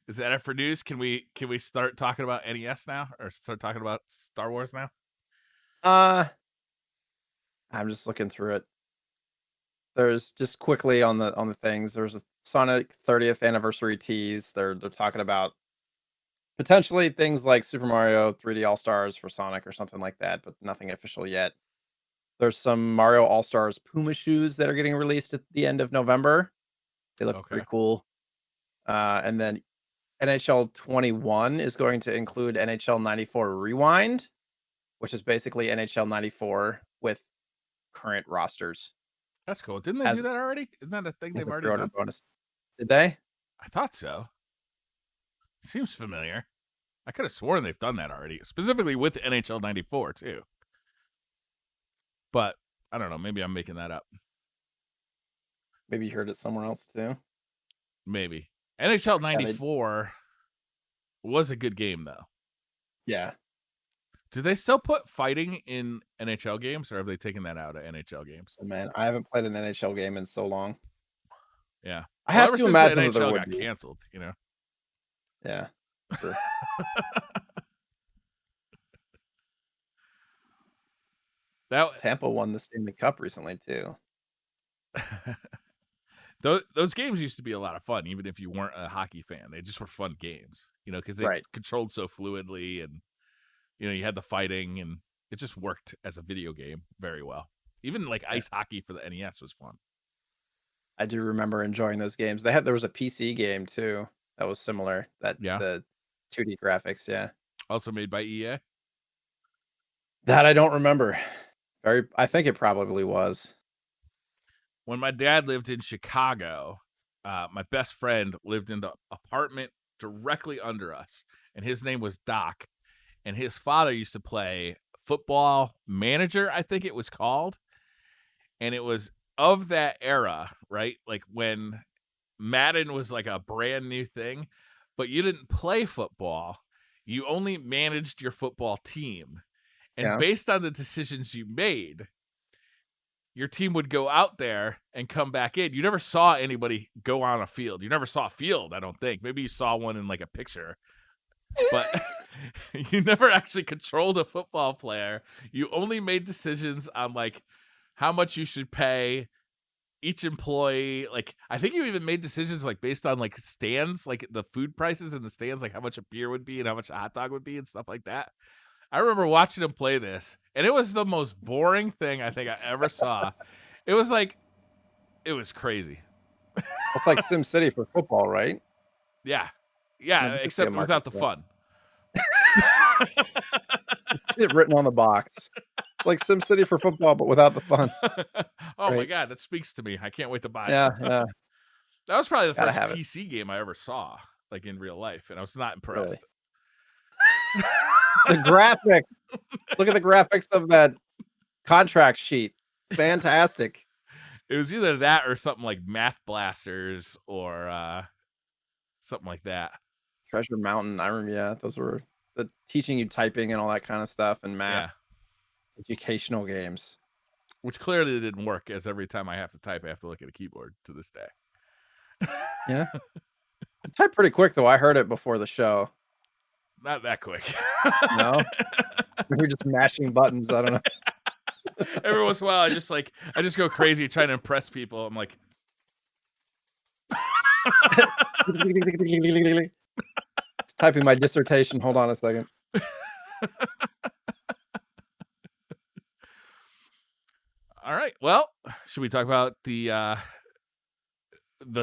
Is that it for news? Can we start talking about NES now, or start talking about Star Wars now? Uh, I'm just looking through it. There's just quickly on the things, there's a Sonic 30th anniversary tease. They're talking about potentially things like Super Mario 3D All-Stars for Sonic or something like that, but nothing official yet. There's some Mario All-Stars Puma shoes that are getting released at the end of November. They look Okay. pretty cool. And then NHL 21 is going to include NHL 94 Rewind, which is basically NHL 94 with current rosters That's cool. Didn't they do as that already? Isn't that a thing as they've a already pre-order done? bonus. Did they? I thought so. Seems familiar. I could have sworn they've done that already, specifically with NHL 94 too. But I don't know. Maybe I'm making that up. Maybe you heard it somewhere else too. Maybe NHL Yeah, they 94 was a good game though. yeah. Do they still put fighting in NHL games, or have they taken that out of NHL games? Oh, man, I haven't played an NHL game in so long. Yeah. I Well, have ever to since the imagine that there NHL would got be. canceled. Yeah, true. that Tampa won the Stanley Cup recently too. those games used to be a lot of fun, even if you weren't a hockey fan. They just were fun games, because they Right. controlled so fluidly, and you had the fighting, and it just worked as a video game very well. Even like Yeah. ice hockey for the NES was fun. I do remember enjoying those games. There was a PC game too that was similar. That Yeah. the 2D graphics, yeah. Also made by EA. That I don't remember. I think it probably was. When my dad lived in Chicago, my best friend lived in the apartment directly under us, and his name was Doc. And his father used to play Football Manager, I think it was called. And it was of that era, right? Like when Madden was like a brand new thing, but you didn't play football. You only managed your football team. And Yeah. based on the decisions you made, your team would go out there and come back in. You never saw anybody go on a field. You never saw a field, I don't think. Maybe you saw one in like a picture. But you never actually controlled a football player. You only made decisions on like how much you should pay each employee. Like I think you even made decisions like based on like stands, like the food prices in the stands, like how much a beer would be and how much a hot dog would be and stuff like that. I remember watching him play this, and it was the most boring thing I think I ever saw. It was crazy. It's like SimCity for football, right? Yeah. I Yeah, can see a except market without the for that. fun. See it written on the box. It's like SimCity for football, but without the fun. Oh my Right. god, that speaks to me. I can't wait to buy it. Yeah, yeah. That was probably the Gotta first have it. PC game I ever saw, like in real life, and I was not Really. impressed. The graphics. Look at the graphics of that contract sheet. Fantastic. It was either that or something like Math Blasters or something like that. Treasure Mountain. I remember, yeah, those were the teaching you typing and all that kind of stuff and math. Yeah. Educational games. Which clearly didn't work, as every time I have to type, I have to look at a keyboard to this day. Yeah. I type pretty quick though. I heard it before the show. Not that quick. No? We're just mashing buttons. I don't know. Every once in a while, I just go crazy trying to impress people. I'm like, Just typing my dissertation. Hold on a second. all right. Well, should we talk about the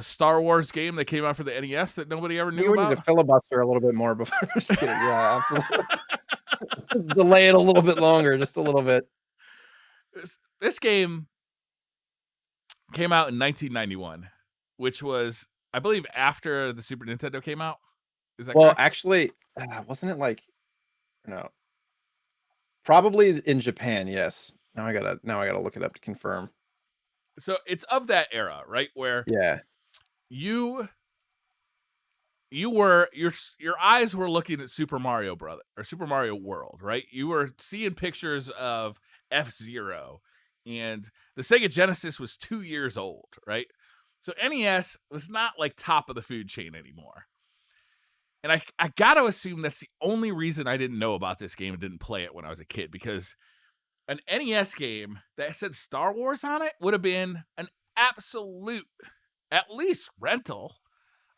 Star Wars game that came out for the NES that nobody ever knew We need to about? filibuster a little bit more before. Just kidding. Yeah, absolutely. Let's delay it a little bit longer, just a little bit. This game came out in 1991, which was, I believe, after the Super Nintendo came out. Is that Well, correct? actually, wasn't it like no? Probably in Japan, yes. Now I gotta look it up to confirm. So it's of that era, right? Where Yeah, you were your eyes were looking at Super Mario Brother or Super Mario World, right? You were seeing pictures of F-Zero, and the Sega Genesis was 2 years old, right? So NES was not like top of the food chain anymore. And I gotta assume that's the only reason I didn't know about this game and didn't play it when I was a kid, because an NES game that said Star Wars on it would have been an absolute, at least rental.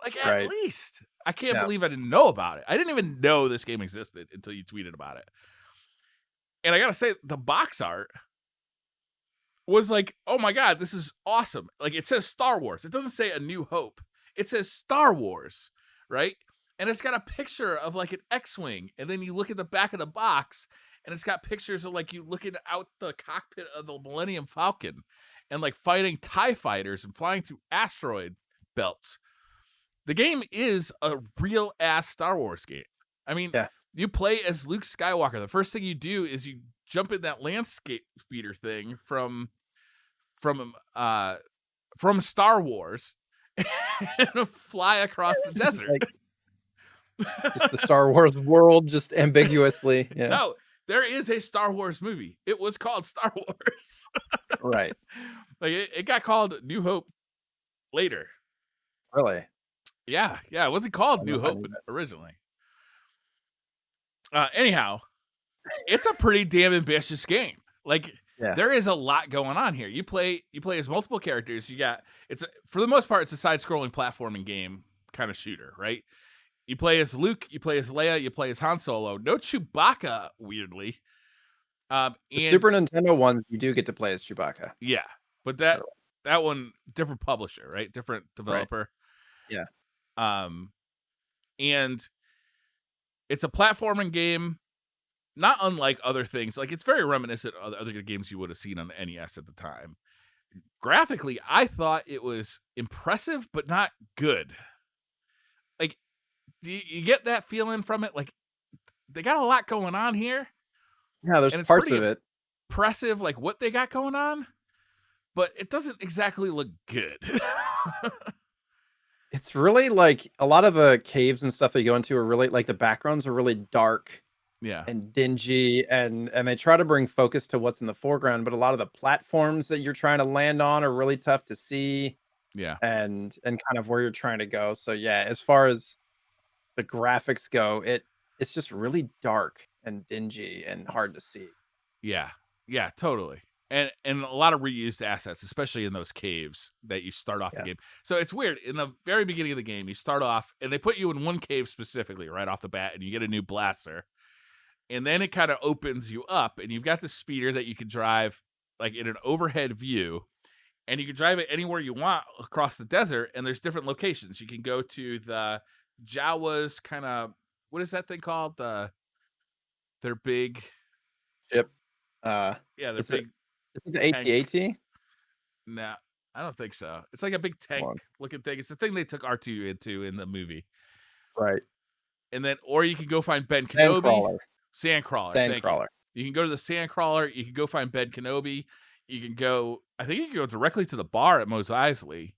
Like, at right. least. I can't Yeah. believe I didn't know about it. I didn't even know this game existed until you tweeted about it. And I gotta say, the box art was like, oh my god, this is awesome. Like, it says Star Wars. It doesn't say A New Hope. It says Star Wars, right? And it's got a picture of like an X-Wing. And then you look at the back of the box, and it's got pictures of like you looking out the cockpit of the Millennium Falcon and like fighting TIE fighters and flying through asteroid belts. The game is a real ass Star Wars game. I mean, Yeah. you play as Luke Skywalker. The first thing you do is you jump in that landscape speeder thing from Star Wars and fly across the Just desert. like just the Star Wars world, just ambiguously. Yeah. No, there is a Star Wars movie. It was called Star Wars. Right. Like it got called New Hope later. Really. Yeah, it wasn't called New Hope originally. Anyhow, it's a pretty damn ambitious game. Like, Yeah. there is a lot going on here. You play as multiple characters. For the most part, it's a side-scrolling platforming game kind of shooter, right? You play as Luke, you play as Leia, you play as Han Solo. No Chewbacca, weirdly. The Super Nintendo ones, you do get to play as Chewbacca. Yeah, but that that one different publisher, right? Different Right. developer. Yeah. Um, and it's a platforming game, not unlike other things. Like it's very reminiscent of other games you would have seen on the NES at the time. Graphically, I thought it was impressive, but not good. Like, do you get that feeling from it? Like, they got a lot going on here, Yeah, there's and it's parts pretty of it. impressive, like what they got going on, but it doesn't exactly look good. It's really like a lot of the caves and stuff they go into are really like the backgrounds are really dark Yeah, and dingy and they try to bring focus to what's in the foreground, but a lot of the platforms that you're trying to land on are really tough to see yeah, and kind of where you're trying to go. So yeah, as far as the graphics go, it's just really dark and dingy and hard to see. yeah, yeah, totally. And a lot of reused assets, especially in those caves that you start off the Yeah. game. So it's weird. In the very beginning of the game, you start off and they put you in one cave specifically right off the bat, and you get a new blaster. And then it kind of opens you up, and you've got the speeder that you can drive like in an overhead view, and you can drive it anywhere you want across the desert. And there's different locations. You can go to the Jawas kind of, what is that thing called? Their big, Ship. Uh yeah, their is it big is it the tank. AT-AT? No, I don't think so. It's like a big Come tank on. looking thing. It's the thing they took R2 into in the movie. Right. And then, or you can go find Ben Kenobi. Sandcrawler. Sandcrawler, thank you. Sandcrawler. You can go to the Sandcrawler. You can go find Ben Kenobi. You can go, I think you can go directly to the bar at Mos Eisley.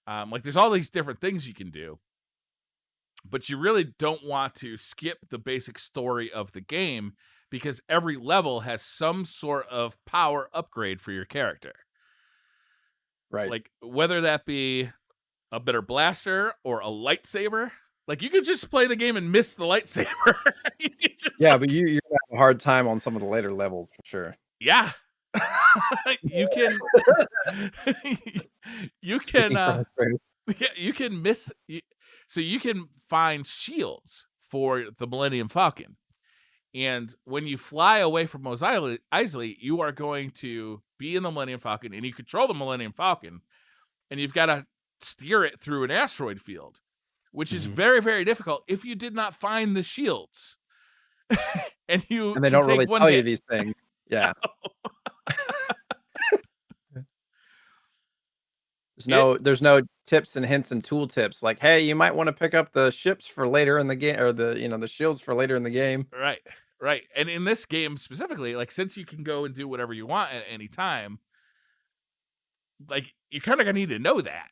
Like there's all these different things you can do. But you really don't want to skip the basic story of the game because every level has some sort of power upgrade for your character. Right. Like whether that be a better blaster or a lightsaber. Like you could just play the game and miss the lightsaber. You could just, Yeah, like, but you're gonna have a hard time on some of the later levels for sure. yeah. You can you can Speaking from experience. yeah, you can miss so you can find shields for the Millennium Falcon. And when you fly away from Mos Eisley, you are going to be in the Millennium Falcon and you control the Millennium Falcon and you've got to steer it through an asteroid field, which is Mhm. very, very difficult if you did not find the shields. And you And they can don't take really one tell you hit. these things. Yeah. It There's no tips and hints and tool tips like, "Hey, you might wanna pick up the ships for later in the game or the shields for later in the game." right, right. And in this game specifically, like since you can go and do whatever you want at any time, like you kind of need to know that.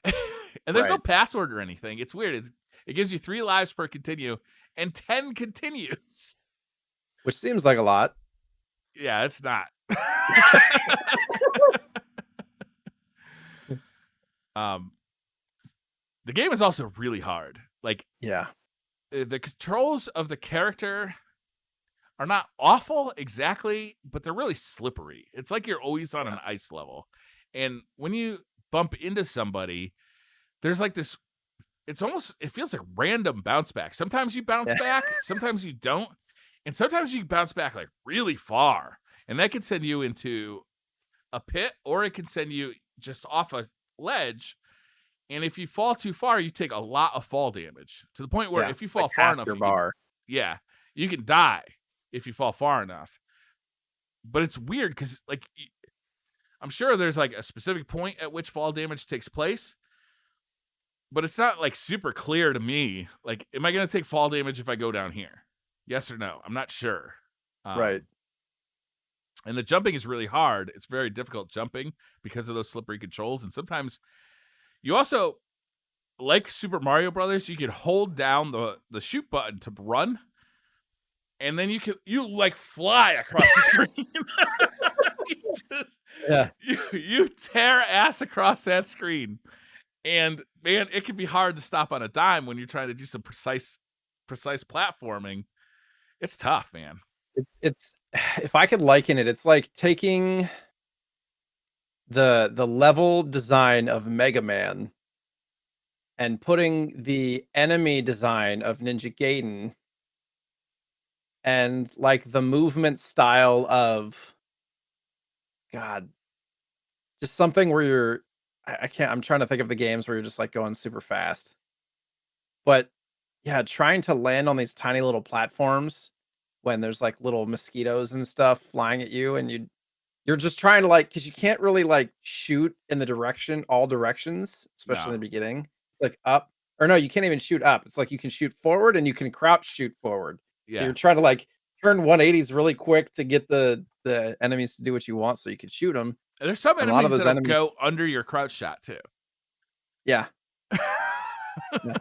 And there's no Right. password or anything. It's weird. It gives you 3 lives per continue and 10 continues. Which seems like a lot. Yeah, it's not. um the game is also really hard. Like Yeah. the controls of the character are not awful exactly, but they're really slippery. It's like you're always on Yeah. an ice level. And when you bump into somebody, there's like this, it feels like random bounce back. Sometimes you bounce Yeah. back, sometimes you don't. And sometimes you bounce back like really far. And that can send you into a pit or it can send you just off a ledge. And if you fall too far, you take a lot of fall damage to the point where Yeah. if you Like fall far half enough, your bar. you can die if you fall far enough. But it's weird because like I'm sure there's like a specific point at which fall damage takes place, but it's not like super clear to me. Like, am I going to take fall damage if I go down here? Yes or no? I'm not sure. Right. And the jumping is really hard. It's very difficult jumping because of those slippery controls. And sometimes you also, like Super Mario Brothers, you can hold down the shoot button to run, and then you like fly across the screen. Yeah. You tear ass across that screen. And man, it can be hard to stop on a dime when you're trying to do some precise platforming. It's tough, man. It's if I could liken it, it's like taking the level design of Mega Man and putting the enemy design of Ninja Gaiden and like the movement style of God, just something where I can't. I'm trying to think of the games where you're just like going super fast. But yeah, trying to land on these tiny little platforms when there's like little mosquitoes and stuff flying at you, and you're just trying to like because you can't really like shoot in the direction all directions, especially in No. the beginning. It's like up or no, you can't even shoot up. It's like you can shoot forward and you can crouch shoot forward. So you're Yeah. trying to like turn 180s really quick to get the enemies to do what you want so you can shoot them. And there's some And a lot of enemies those that'll enemies, go under your crouch shot too. yeah. Yeah.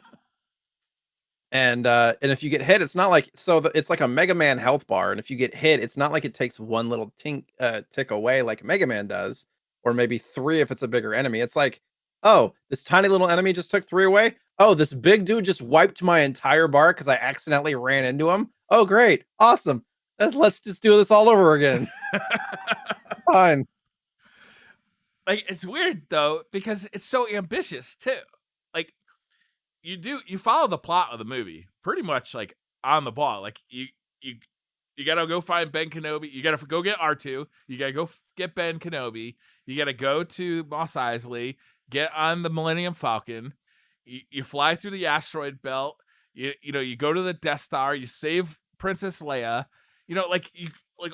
And if you get hit, it's not like it's like a Mega Man health bar, and if you get hit, it's not like it takes one little tick away like Mega Man does, or maybe 3 if it's a bigger enemy. It's like, "Oh, this tiny little enemy just took 3 away? Oh, this big dude just wiped my entire bar because I accidentally ran into him? Oh, great. Awesome. Let's just do this all over again. Fine." Like, it's weird though because it's so ambitious too. Like, you follow the plot of the movie pretty much like on the ball. Like, you you gotta go find Ben Kenobi. You gotta go get R2. You gotta go get Ben Kenobi. You gotta go to Mos Eisley, get on the Millennium Falcon. You fly through the asteroid belt. You go to the Death Star. You save Princess Leia. Like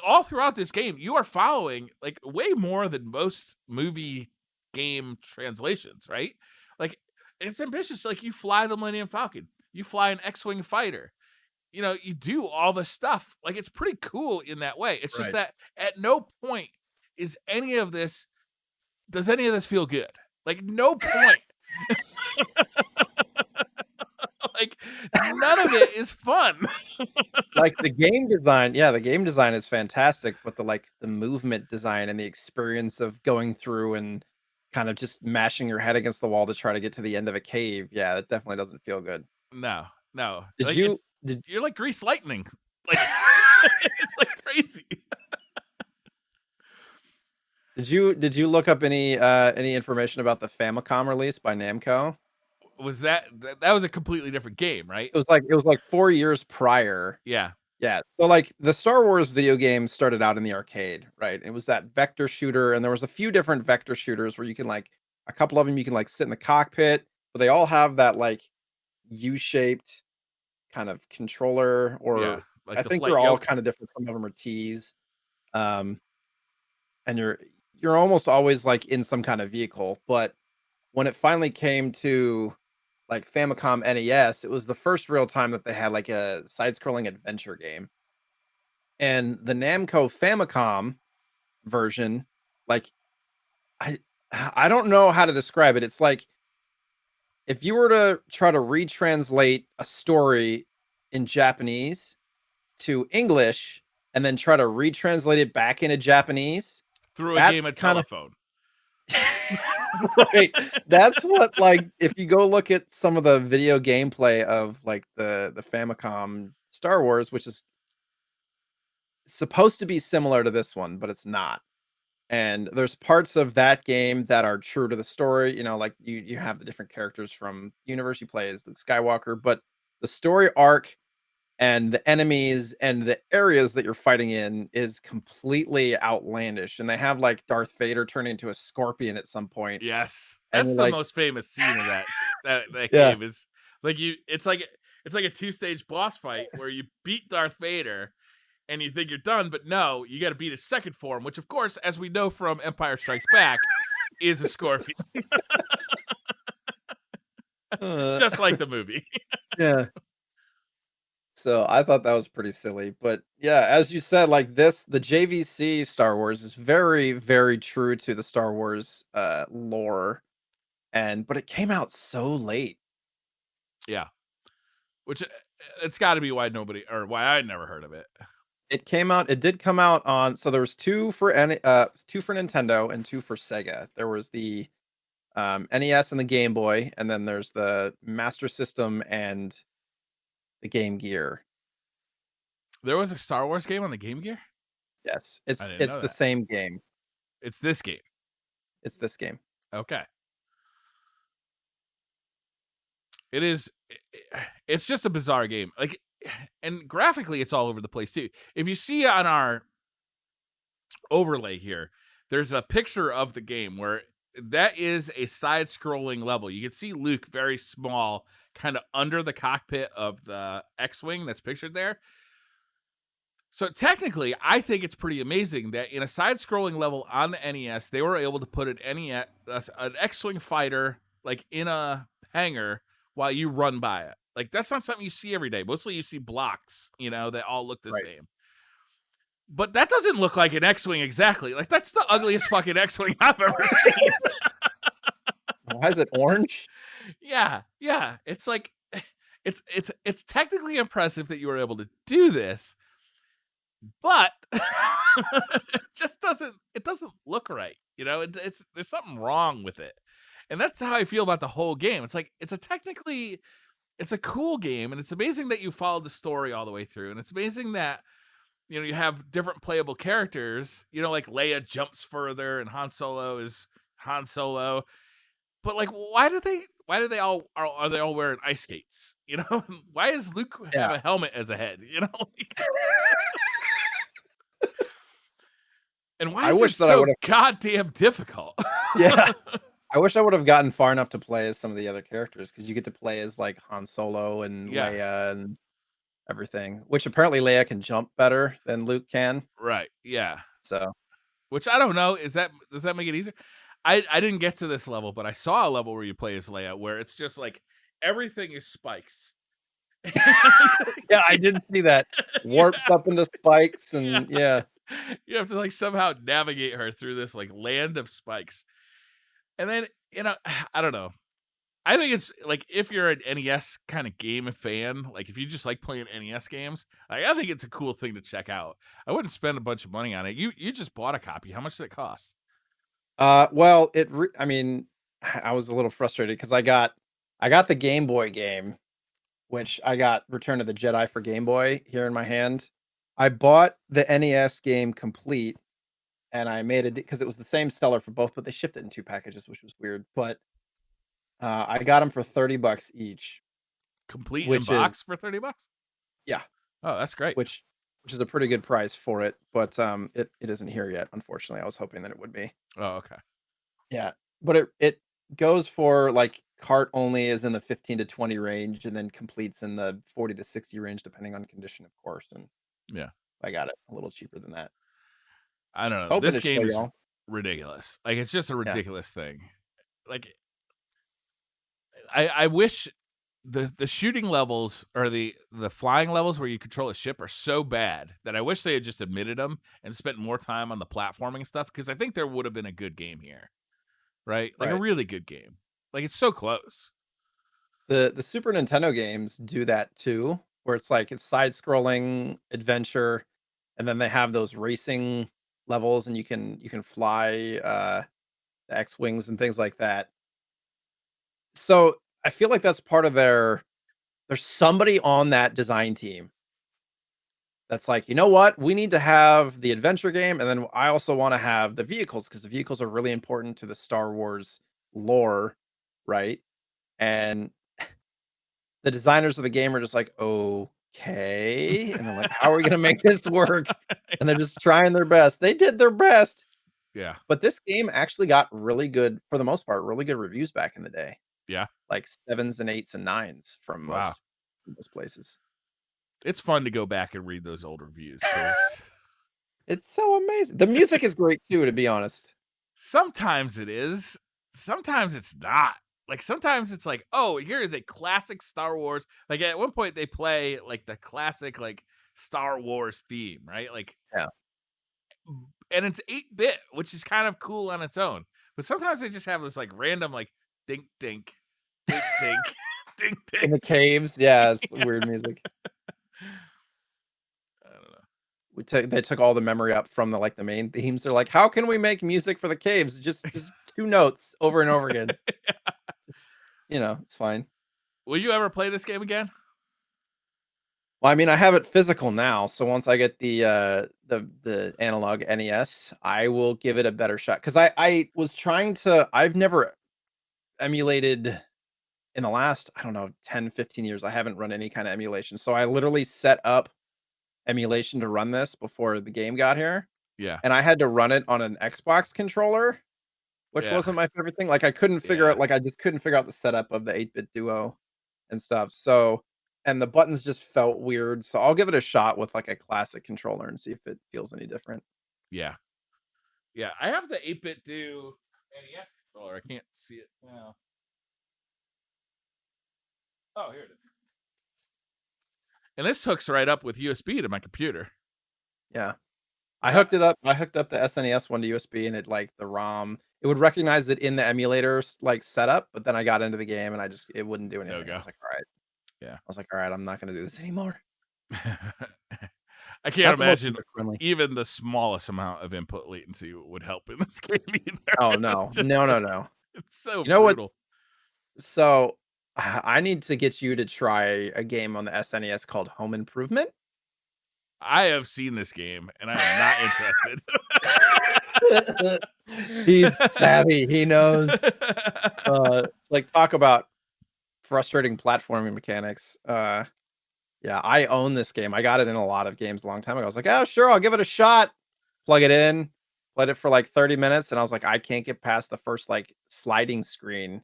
all throughout this game, you are following like way more than most movie game translations, right? Like, it's ambitious. Like, you fly the Millennium Falcon. You fly an X-wing fighter. You do all the stuff. Like, it's pretty cool in that way. It's just Right. that at no point does any of this feel good? Like, no point. Like, none of it is fun. Like, the game design yeah, the game design is fantastic, but the movement design and the experience of going through and kind of just mashing your head against the wall to try to get to the end of a cave, yeah, it definitely doesn't feel good. No, no. Did Like, you did you're like Grease Lightning. Like, it's like crazy. did you look up any information about the Famicom release by Namco? Was that was a completely different game, right? It was like 4 years prior. Yeah. Yeah, so, like, the Star Wars video game started out in the arcade, right? It was that vector shooter, and there was a few different vector shooters where you can, like a couple of them you can, like, sit in the cockpit, but they all have that, like, U-shaped kind of controller, Yeah. or Like I the think flight they're all yoke. kinda different, some of them are Ts, um, and you're almost always, like, in some kind of vehicle, but when it finally came to, like, Famicom NES, it was the first real time that they had, like, a side-scrolling adventure game. And the Namco Famicom version, like, I I don't know how to describe it. It's like if you were to try to retranslate a story in Japanese to English and then try to retranslate it back into Japanese, Through a game that's of kind of telephone. right. That's what, like, if you go look at some of the video gameplay of like the Famicom Star Wars, which is supposed to be similar to this one, but it's not. And there's parts of that game that are true to the story, like you have the different characters from universe you play as Luke Skywalker, but the story arc and the enemies and the areas that you're fighting in is completely outlandish. And they have like Darth Vader turning into a scorpion at some point, Yes. and That's you're the like, most famous scene of that yeah, game is like it's like a two-stage boss fight where you beat Darth Vader and you think you're done, but no, you got to beat his second form, which of course, as we know from Empire Strikes Back, is a scorpion, uh, just like the movie. yeah. So I thought that was pretty silly, but yeah, as you said, like the JVC Star Wars is very, very true to the Star Wars lore, but it came out so late. Yeah. Which it's got to be why nobody or why I never heard of it. It did come out on, so there was two for Nintendo and two for Sega. There was the NES and the Game Boy, and then there's the Master System and the Game Gear. There was a Star Wars game on the Game Gear? Yes, I it's didn't it's know the that. same game. It's this game. It's this game. Okay. It is it's just a bizarre game. Like, and graphically it's all over the place too. If you see on our overlay here, there's a picture of the game where that is a side-scrolling level. You can see Luke very small, kind of under the cockpit of the X-wing that's pictured there. So technically, I think it's pretty amazing that in a side-scrolling level on the NES, they were able to put an X-wing fighter like in a hangar while you run by it. Like that's not something you see every day. Mostly you see blocks, that all look the same. But that doesn't look like an X-wing exactly. Like that's the ugliest fucking X-wing I've ever seen. Why is it orange? Yeah. It's like it's technically impressive that you were able to do this, but it just doesn't look right. There's something wrong with it. And that's how I feel about the whole game. It's like it's a cool game, and it's amazing that you followed the story all the way through, and it's amazing that you have different playable characters. Like Leia jumps further, and Han Solo is Han Solo. But like, why do they all are they all wearing ice skates? Why does Luke have a helmet as a head? And why is it so goddamn difficult? Yeah. I wish I would have gotten far enough to play as some of the other characters, because you get to play as like Han Solo and Leia and everything, which apparently Leia can jump better than Luke can. Right. Yeah. So, which I don't know. Does that make it easier? I didn't get to this level, but I saw a level where you play as Leia where it's just like everything is spikes. yeah, I didn't see that. Warps up into spikes and You have to like somehow navigate her through this like land of spikes. And then, I don't know. I think it's like if you're an NES kind of game fan, like if you just like playing NES games, I think it's a cool thing to check out. I wouldn't spend a bunch of money on it. You just bought a copy. How much did it cost? Well, I mean, I was a little frustrated because I got the Game Boy game, which I got Return of the Jedi for Game Boy here in my hand. I bought the NES game complete, and I made it because it was the same seller for both, but they shipped it in 2 packages, which was weird. But I got them for $30 each. Complete in box for $30? Yeah. Oh, that's great. Which is a pretty good price for it, but it isn't here yet, unfortunately. I was hoping that it would be. Oh, okay. Yeah, but it goes for like cart only is in the 15 to 20 range, and then completes in the 40 to 60 range, depending on condition, of course. And I got it a little cheaper than that. I don't know. This game is ridiculous. Like it's just a ridiculous thing. Like I wish the shooting levels or the flying levels where you control a ship are so bad that I wish they had just admitted them and spent more time on the platforming stuff, because I think there would have been a good game here. Right? Like a really good game. Like it's so close. The Super Nintendo games do that too, where it's like it's side-scrolling adventure, and then they have those racing levels, and you can fly the X-wings and things like that. So I feel like that's part of there's somebody on that design team that's like, you know what? We need to have the adventure game, and then I also want to have the vehicles, because the vehicles are really important to the Star Wars lore, right? And the designers of the game are just like, okay. And they're like, how are we going to make this work? And they're just trying their best. They did their best. Yeah. But this game actually got really good, for the most part, really good reviews back in the day. Yeah. Like 7s and 8s and 9s from most places. It's fun to go back and read those old reviews. It's so amazing. The music is great too, to be honest. Sometimes it is. Sometimes it's not. Like sometimes it's like, oh, here is a classic Star Wars. Like at one point they play like the classic like Star Wars theme, right? Like and it's 8-bit, which is kind of cool on its own. But sometimes they just have this like random like dink dink dink dink dink dink in the caves. Yeah, it's weird music. I don't know. They took all the memory up from the main themes. They're like, how can we make music for the caves? Just 2 notes over and over again. It's fine. Will you ever play this game again? Well, I mean, I have it physical now, so once I get the Analogue NES, I will give it a better shot. Because I was trying to, I've never emulated in the last, I don't know, 10, 15 years. I haven't run any kind of emulation. So I literally set up emulation to run this before the game got here. Yeah. And I had to run it on an Xbox controller, which Yeah. wasn't my favorite thing. Like I couldn't figure Yeah. out I just couldn't figure out the setup of the 8-bit duo and stuff. So and the buttons just felt weird. So I'll give it a shot with like a classic controller and see if it feels any different. Yeah. Yeah. I have the 8-bit do NES controller. I can't see it now. Oh, here it is. And this hooks right up with USB to my computer. Yeah. I hooked it up. I hooked up the SNES one to USB and it like the ROM, it would recognize it in the emulators like setup, but then I got into the game and it wouldn't do No anything. I go. was like, all right. Yeah. I was like, all right, I'm not gonna do this anymore. I can't Not the most imagine user friendly. even the smallest amount of input latency would help in this game either. Oh no. No, no, no. It's so You know what? brutal. So I need to get you to try a game on the SNES called Home Improvement. I have seen this game and I am not interested. He's savvy. He knows. It's like talk about frustrating platforming mechanics. Yeah, I own this game. I got it in a lot of games a long time ago. I was like, oh sure, I'll give it a shot. Plug it in, played it for like 30 minutes, and I was like, I can't get past the first like sliding screen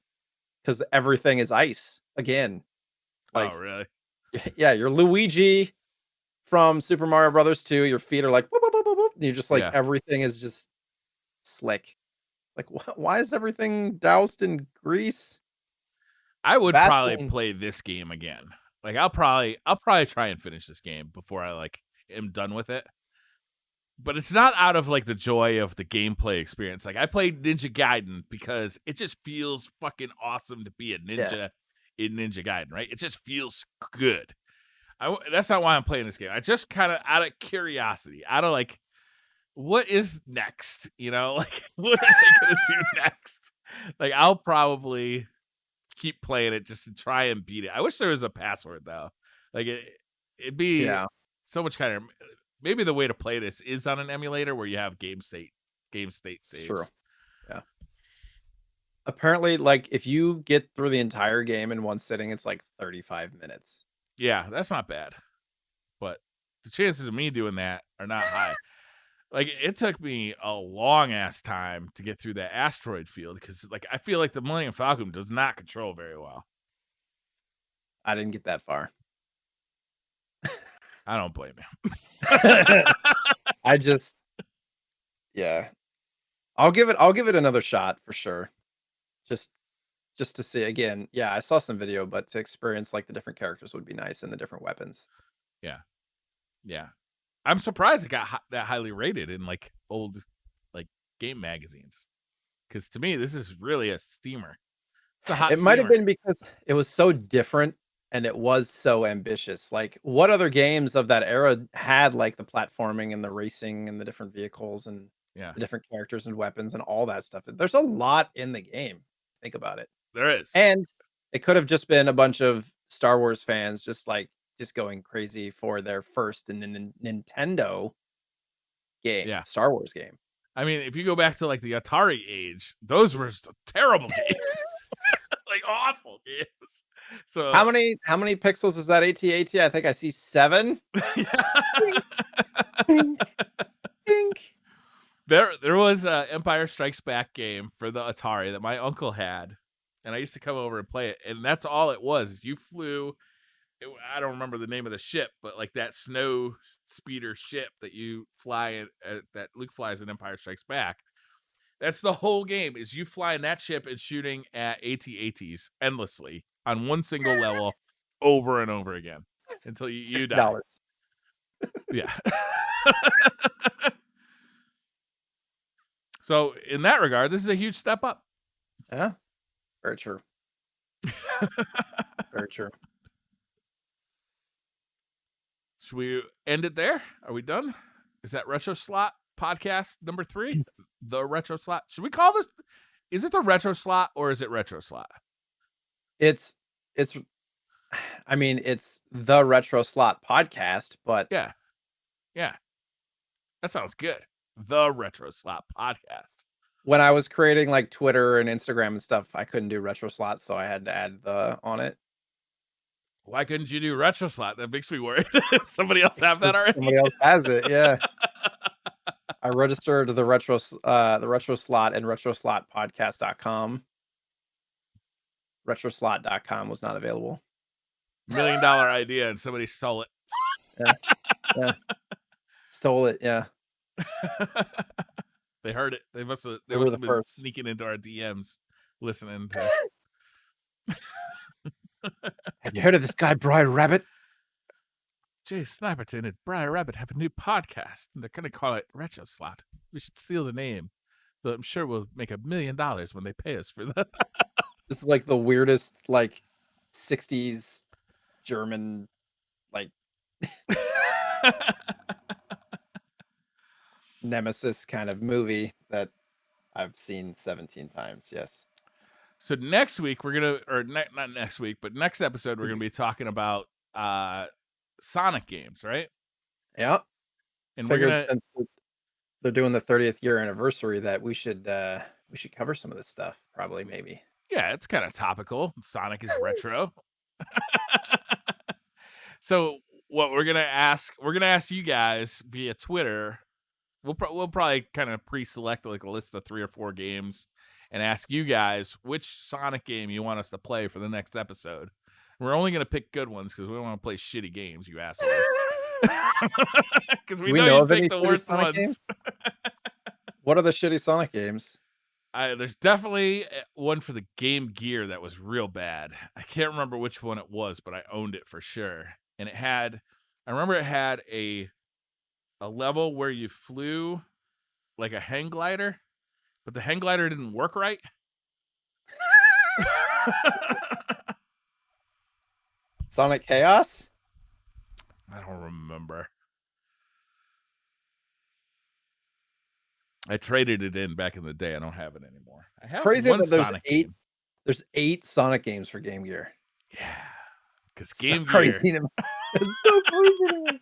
because everything is ice again. Oh, Like, really? yeah, you're Luigi from Super Mario Brothers 2. Your feet are like, whoop, whoop, whoop, whoop, whoop, and you're just like, Yeah. everything is just slick. Like, why is everything doused in grease? I would probably Vaseline. play this game again. Like I'll probably try and finish this game before I like am done with it. But it's not out of like the joy of the gameplay experience. Like I played Ninja Gaiden because it just feels fucking awesome to be a Yeah. ninja in Ninja Gaiden, right? It just feels good. That's not why I'm playing this game. I just kind of out of curiosity, out of like, what is next? You know, like what are they gonna do next? Like I'll probably keep playing it just to try and beat it. I wish there was a password though. Like it'd be Yeah. so much kind of maybe the way to play this is on an emulator where you have game state It's true. saves. Yeah. Apparently, like, if you get through the entire game in one sitting, it's like 35 minutes. Yeah, that's not bad. But the chances of me doing that are not high. Like it took me a long ass time to get through that asteroid field because like I feel like the Millennium Falcon does not control very well. I didn't get that far. I don't blame you. I just yeah. I'll give it another shot for sure. Just just to see again. Yeah, I saw some video, but to experience like the different characters would be nice and the different weapons. Yeah. Yeah. I'm surprised it got that highly rated in like old like game magazines. Because to me, this is really a steamer. It's a hot It might have steamer. been because it was so different and it was so ambitious. Like, what other games of that era had like the platforming and the racing and the different vehicles and Yeah, the different characters and weapons and all that stuff? There's a lot in the game. Think about it. there is. And it could have just been a bunch of Star Wars fans just going crazy for their first Nintendo game, Yeah. Star Wars game. I mean, if you go back to like the Atari age, those were terrible games. Like awful games. So How many pixels is that AT-AT? I think I see 7. Ding, ding. There was a Empire Strikes Back game for the Atari that my uncle had, and I used to come over and play it. And that's all it was. You flew. I don't remember the name of the ship, but like that snow speeder ship that you fly in, that Luke flies in Empire Strikes Back. That's the whole game. Is you flying that ship and shooting at AT-ATs endlessly on one single level, over and over again until you die. $60. Yeah. So in that regard, this is a huge step up. Yeah. Very true. Very true. Should we end it there? Are we done? Is that Retro Slot podcast number 3? The Retro Slot. Should we call this? Is it the Retro Slot or is it Retro Slot? It's I mean, it's the Retro Slot podcast, but Yeah. Yeah. That sounds good. The Retro Slot podcast. when I was creating like Twitter and Instagram and stuff, I couldn't do Retro Slot, so I had to add the on it. Why couldn't you do Retro Slot? That makes me worried. Somebody else have that already? Somebody else has it, yeah. I registered the retro slot and retroslotpodcast.com. Retroslot.com was not available. $1 million idea and somebody stole it. Yeah. Stole it, yeah. They heard it. They must have were the been first. sneaking into our DMs listening to Have you heard of this guy, Briar Rabbit? JSniperton and Briar Rabbit have a new podcast, and they're going to call it Retro Slot. We should steal the name. Though I'm sure we'll make $1 million when they pay us for that. This is like the weirdest, like 60s German, like nemesis kind of movie that I've seen 17 times. Yes. So next week not next week, but next episode we're gonna be talking about Sonic games, right? Yeah. And Figured since they're doing the 30th year anniversary that we should cover some of this stuff. Probably, maybe. Yeah, it's kind of topical. Sonic is retro. So what we're gonna ask you guys via Twitter. We'll probably kind of pre-select like a list of 3 or 4 games and ask you guys which Sonic game you want us to play for the next episode. We're only gonna pick good ones because we don't want to play shitty games, you assholes. Because we know you pick the worst Sonic ones. Games? What are the shitty Sonic games? There's definitely one for the Game Gear that was real bad. I can't remember which one it was, but I owned it for sure. And I remember it had a level where you flew like a hang glider, but the hang glider didn't work right. Sonic Chaos? I don't remember. I traded it in back in the day. I don't have it anymore. It's crazy that there's 8 Sonic games for Game Gear. Yeah. Because Game Gear. It's so crazy.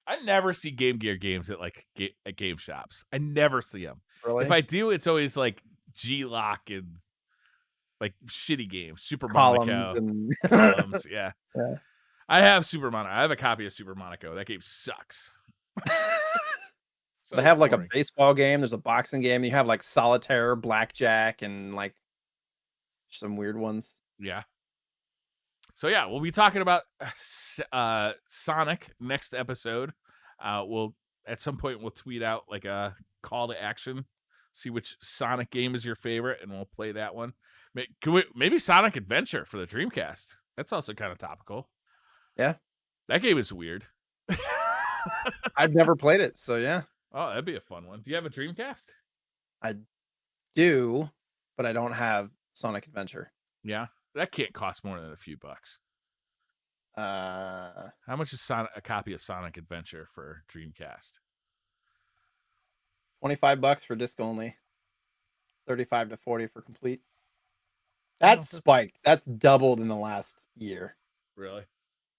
I never see Game Gear games at like at game shops. I never see them. Really? If I do, it's always like G-Lock and like shitty games. Super Columns Monaco. and Columns, yeah. Yeah. I have Super Monaco. I have a copy of Super Monaco. That game sucks. So they have like boring. a baseball game. There's a boxing game. You have like solitaire, blackjack, and like some weird ones. Yeah. So yeah, we'll be talking about Sonic next episode. We'll at some point we'll tweet out like a call to action, see which Sonic game is your favorite, and we'll play that one. Maybe Sonic Adventure for the Dreamcast. That's also kind of topical. Yeah, that game is weird. I've never played it, so yeah. Oh, that'd be a fun one. Do you have a Dreamcast? I do, but I don't have Sonic Adventure. Yeah, that can't cost more than a few bucks. How much is a copy of Sonic Adventure for Dreamcast? $25 for disc only. 35 to 40 for complete. That's spiked. That's doubled in the last year. Really?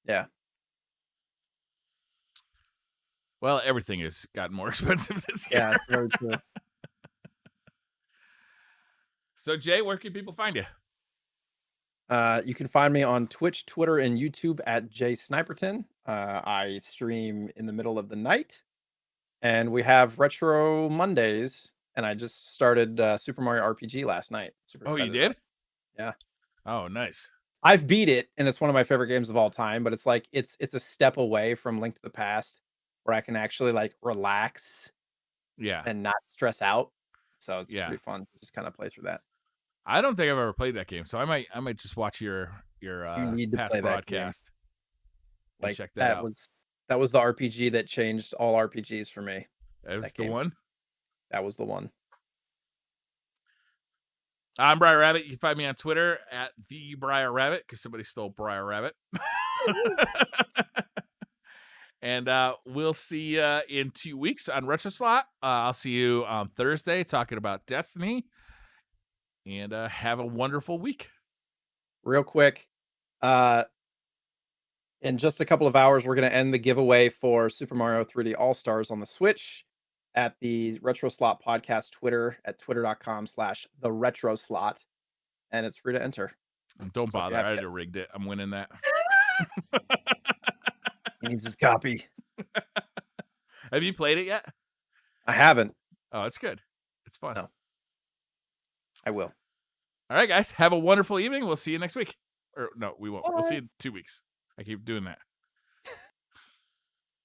Yeah. Well, everything has gotten more expensive this year. Yeah, that's very true. So, Jay, where can people find you? You can find me on Twitch, Twitter, and YouTube at JSniperton. I stream in the middle of the night, and we have Retro Mondays. And I just started Super Mario RPG last night. Oh, you did? Yeah. Oh, nice. I've beat it, and it's one of my favorite games of all time. But it's like it's a step away from Link to the Past, where I can actually like relax, and not stress out. So it's pretty fun to just kind of play through that. I don't think I've ever played that game, so I might just watch your past broadcast. Like check that out. That was the RPG that changed all RPGs for me. That was the one? That was the one. I'm Briar Rabbit. You can find me on Twitter at the Briar Rabbit because somebody stole Briar Rabbit. And we'll see you in 2 weeks on Retro Slot. I'll see you on Thursday talking about Destiny. And have a wonderful week. Real quick, in just a couple of hours, we're going to end the giveaway for Super Mario 3D All-Stars on the Switch at the Retro Slot Podcast Twitter at twitter.com/theretroslot. And it's free to enter. Don't bother. I already rigged it. I'm winning that. He needs his copy. Have you played it yet? I haven't. Oh, it's good. It's fun. No. I will. All right, guys. Have a wonderful evening. We'll see you next week. Or no, we won't. All We'll see right. you in 2 weeks. I keep doing that.